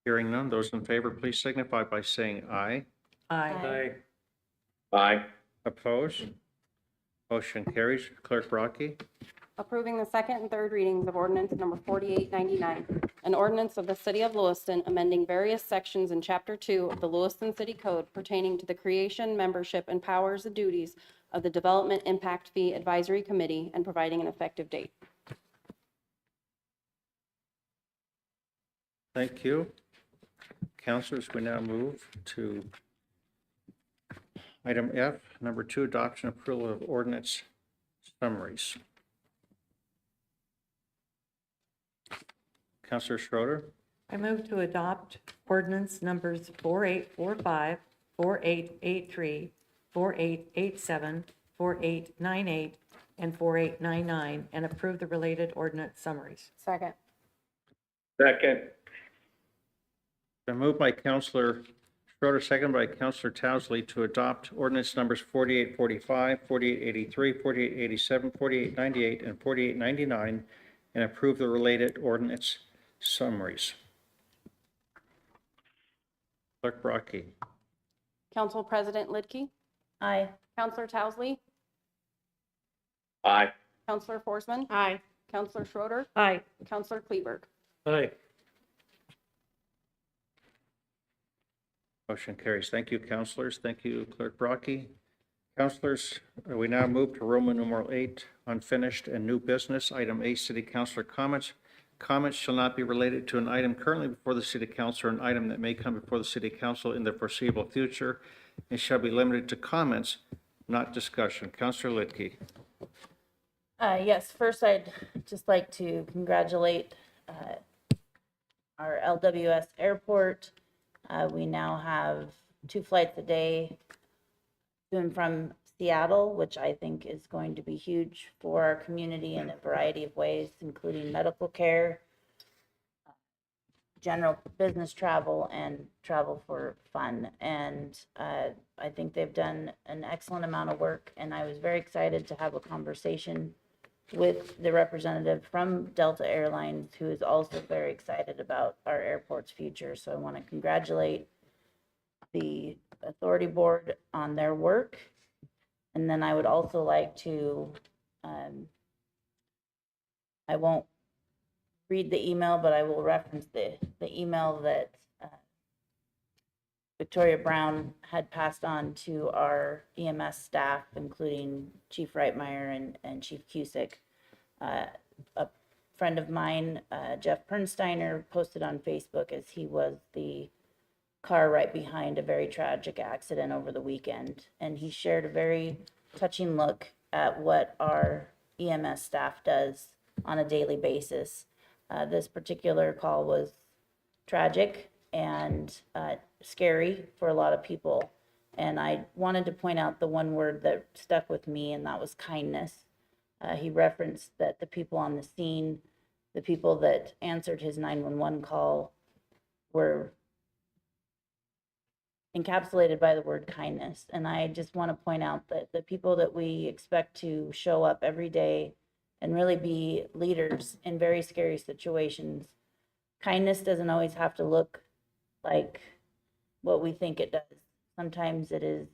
Hearing none, those in favor, please signify by saying aye. Aye. Aye. Oppose? Motion carries. Clerk Brockie. Approving the second and third readings of ordinance number 4899, an ordinance of the City of Lewiston amending various sections in Chapter 2 of the Lewiston City Code pertaining to the creation, membership, and powers and duties of the Development Impact Fee Advisory Committee, and providing an effective date. Thank you. Councilors, we now move to item F, number 2, adoption and approval of ordinance summaries. Counselor Schroeder, I move to adopt ordinance numbers 4845, 4883, 4887, 4898, and 4899, and approve the related ordinance summaries. Second. Second. been moved by Counselor Schroeder, seconded by Counselor Towsley to adopt ordinance numbers 4845, 4883, 4887, 4898, and 4899, and approve the related ordinance summaries. Clerk Brockie. Council President Lidke, Aye. Councilor Towsley, Aye. Councilor Forsman, Aye. Councilor Schroeder, Aye. Councilor Kleberg. Aye. Motion carries. Thank you, councilors. Thank you, Clerk Brockie. Councilors, we now move to Roman numeral 8, unfinished and new business. Item A, city councilor comments. Comments shall not be related to an item currently before the city council or an item that may come before the city council in the foreseeable future, and shall be limited to comments, not discussion. Councilor Lidke. Yes, first I'd just like to congratulate our LWS airport. We now have 2 flights a day to and from Seattle, which I think is going to be huge for our community in a variety of ways, including medical care, general business travel, and travel for fun. And I think they've done an excellent amount of work, and I was very excited to have a conversation with the representative from Delta Airlines, who is also very excited about our airport's future. So I want to congratulate the authority board on their work. And then I would also like to, I won't read the email, but I will reference the email that Victoria Brown had passed on to our EMS staff, including Chief Reitmeyer and Chief Cusick. A friend of mine, Jeff Pernsteiner, posted on Facebook, as he was the car right behind a very tragic accident over the weekend. And he shared a very touching look at what our EMS staff does on a daily basis. This particular call was tragic and scary for a lot of people. And I wanted to point out the one word that stuck with me, and that was kindness. He referenced that the people on the scene, the people that answered his 911 call, were encapsulated by the word kindness. And I just want to point out that the people that we expect to show up every day and really be leaders in very scary situations, kindness doesn't always have to look like what we think it does. Sometimes it is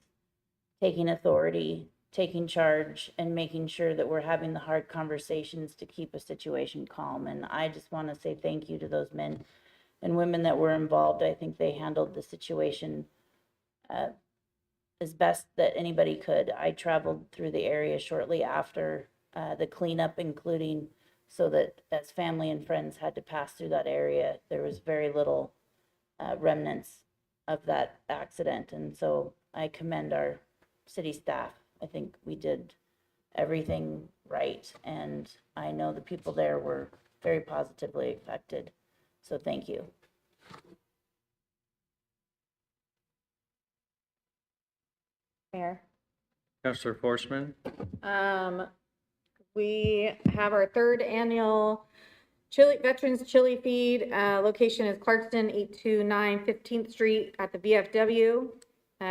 taking authority, taking charge, and making sure that we're having the hard conversations to keep a situation calm. And I just want to say thank you to those men and women that were involved. I think they handled the situation as best that anybody could. I traveled through the area shortly after the cleanup, including so that as family and friends had to pass through that area, there was very little remnants of that accident. And so I commend our city staff. I think we did everything right, and I know the people there were very positively affected. So thank you. Mayor. Counselor Forsman? We have our third annual Veterans Chili Feed. Location is Clarkston, 829 15th Street at the VFW.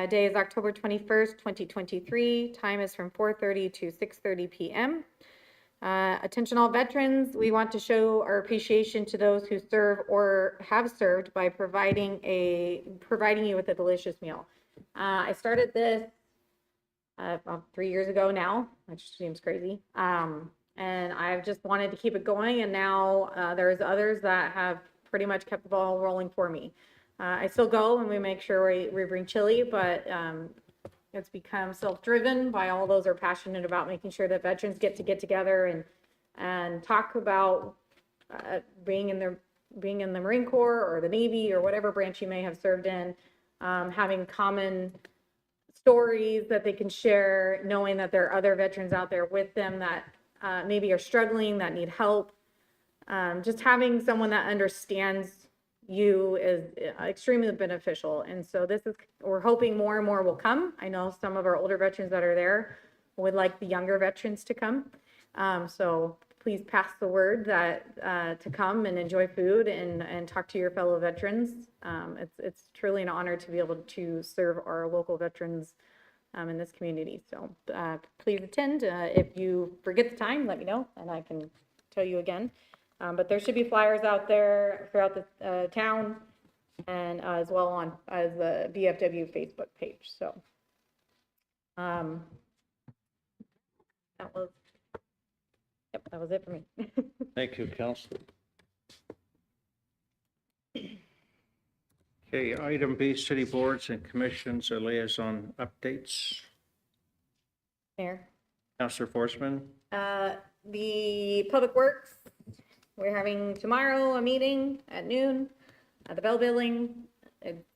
Day is October 21st, 2023. Time is from 4:30 to 6:30 p.m. Attention all veterans, we want to show our appreciation to those who serve or have served by providing you with a delicious meal. I started this about 3 years ago now, which seems crazy. And I've just wanted to keep it going. And now there's others that have pretty much kept the ball rolling for me. I still go and we make sure we bring chili, but it's become self-driven by all those who are passionate about making sure that veterans get together and talk about being in the Marine Corps or the Navy or whatever branch you may have served in, having common stories that they can share, knowing that there are other veterans out there with them that maybe are struggling, that need help. Just having someone that understands you is extremely beneficial. And so we're hoping more and more will come. I know some of our older veterans that are there would like the younger veterans to come. So please pass the word that to come and enjoy food and talk to your fellow veterans. It's truly an honor to be able to serve our local veterans in this community. So please attend. If you forget the time, let me know and I can tell you again. But there should be flyers out there throughout the town and as well on as the VFW Facebook page. So that was it for me. Thank you, Counselor. Okay, item B, city boards and commissions or liaison updates. Mayor. Counselor Forsman? The Public Works, we're having tomorrow a meeting at noon at the Bell Building. It's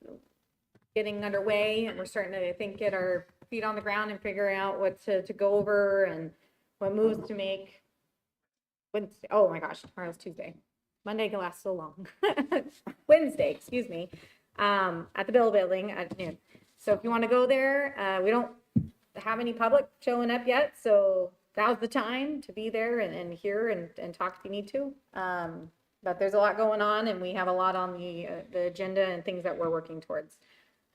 getting underway and we're starting to, I think, get our feet on the ground and figuring out what to go over and what moves to make. Wednesday, oh my gosh, tomorrow's Tuesday. Monday can last so long. Wednesday, excuse me, at the Bell Building at noon. So if you want to go there, we don't have any public showing up yet, so now's the time to be there and hear and talk if you need to. But there's a lot going on and we have a lot on the agenda and things that we're working towards.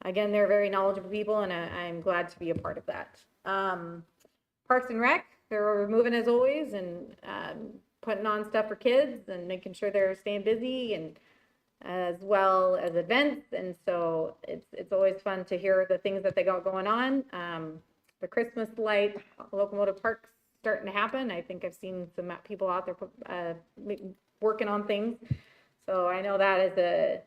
Again, they're very knowledgeable people and I'm glad to be a part of that. Parks and Rec, they're moving as always and putting on stuff for kids and making sure they're staying busy and as well as events. And so it's always fun to hear the things that they got going on. The Christmas light, Locomotive Park's starting to happen. I think I've seen some people out there working on things. So I know that is a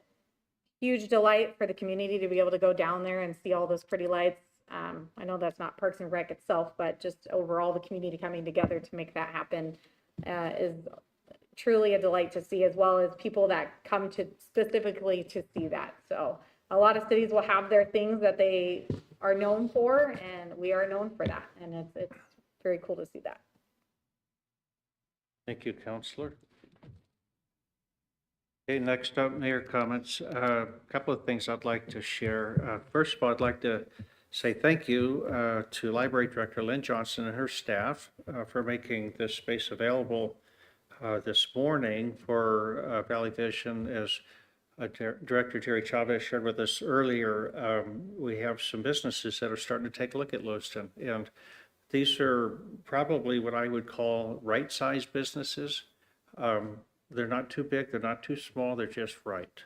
huge delight for the community to be able to go down there and see all those pretty lights. I know that's not Parks and Rec itself, but just overall the community coming together to make that happen is truly a delight to see, as well as people that come to specifically to see that. So a lot of cities will have their things that they are known for, and we are known for that. And it's very cool to see that. Thank you, Counselor. Okay, next up, mayor comments. A couple of things I'd like to share. First of all, I'd like to say thank you to Library Director Lynn Johnson and her staff for making this space available this morning for Valley Vision. As Director Jerry Chavez shared with us earlier, we have some businesses that are starting to take a look at Lewiston, and these are probably what I would call right-sized businesses. They're not too big, they're not too small, they're just right.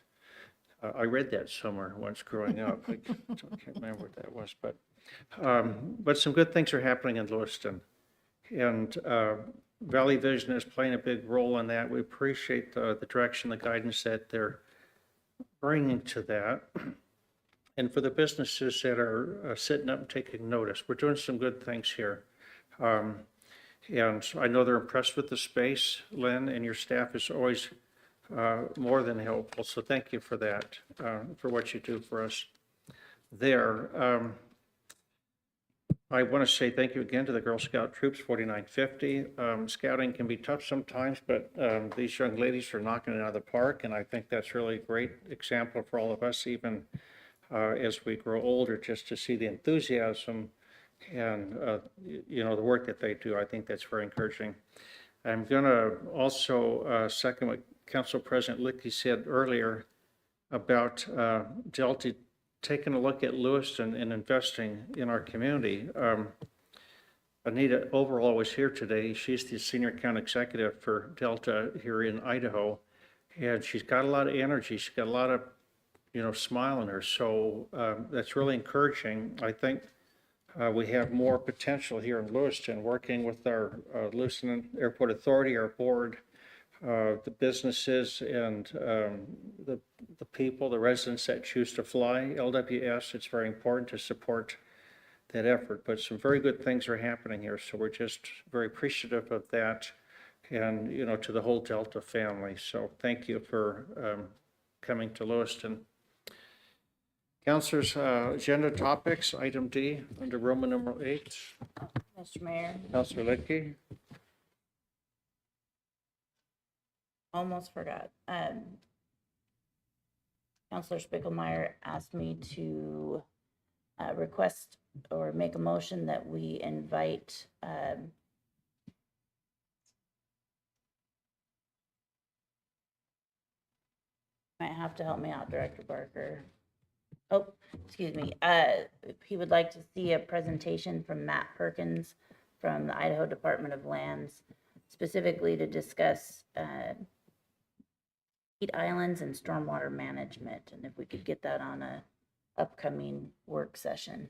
I read that somewhere once growing up. I can't remember what that was, but some good things are happening in Lewiston. And Valley Vision is playing a big role in that. We appreciate the direction, the guidance that they're bringing to that. And for the businesses that are sitting up and taking notice, we're doing some good things here. And I know they're impressed with the space. Lynn and your staff is always more than helpful. So thank you for that, for what you do for us there. I want to say thank you again to the Girl Scout Troops 4950. Scouting can be tough sometimes, but these young ladies are knocking it out of the park. And I think that's really a great example for all of us, even as we grow older, just to see the enthusiasm and the work that they do. I think that's very encouraging. I'm going to also second what Council President Lickey said earlier about Delta taking a look at Lewiston and investing in our community. Anita Overall was here today. She's the Senior Account Executive for Delta here in Idaho, and she's got a lot of energy. She's got a lot of smile in her. So that's really encouraging. I think we have more potential here in Lewiston, working with our Lewiston Airport Authority, our board, the businesses, and the people, the residents that choose to fly LWS. It's very important to support that effort. But some very good things are happening here, so we're just very appreciative of that, and to the whole Delta family. So thank you for coming to Lewiston. Councilors, agenda topics, item D, under Roman numeral 8. Mr. Mayor, Councilor Lickey. almost forgot. Counselor Spiegelmeier asked me to request or make a motion that we invite might have to help me out, Director Barker. Oh, excuse me. He would like to see a presentation from Matt Perkins from the Idaho Department of Lands, specifically to discuss heat islands and stormwater management, and if we could get that on a upcoming work session.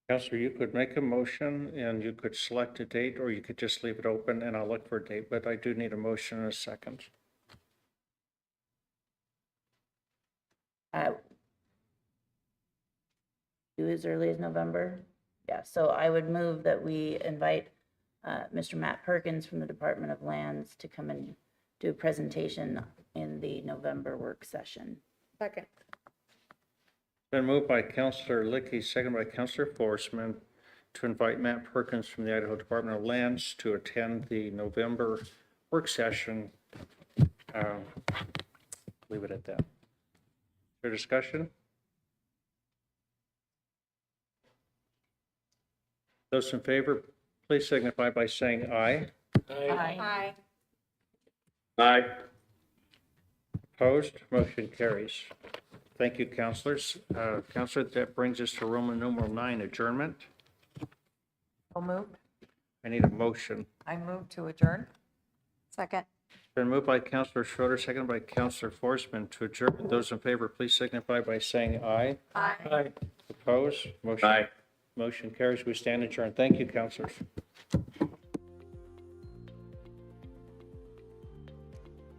Councilor, you could make a motion and you could select a date, or you could just leave it open and I'll look for a date, but I do need a motion in a second. Do as early as November? Yeah, so I would move that we invite Mr. Matt Perkins from the Department of Lands to come and do a presentation in the November work session. Second. Been moved by Councilor Lickey, second by Councilor Forsman, to invite Matt Perkins from the Idaho Department of Lands to attend the November work session. Leave it at that. For discussion? Those in favor, please signify by saying aye. Aye. Aye. Opposed? Motion carries. Thank you, councilors. Councilor, that brings us to Roman numeral 9, adjournment. So moved. I need a motion. I move to adjourn. Second. Been moved by Councilor Schroeder, seconded by Councilor Forsman to adjourn. Those in favor, please signify by saying aye. Aye. Opposed? Aye. Motion carries. We stand adjourned. Thank you, councilors.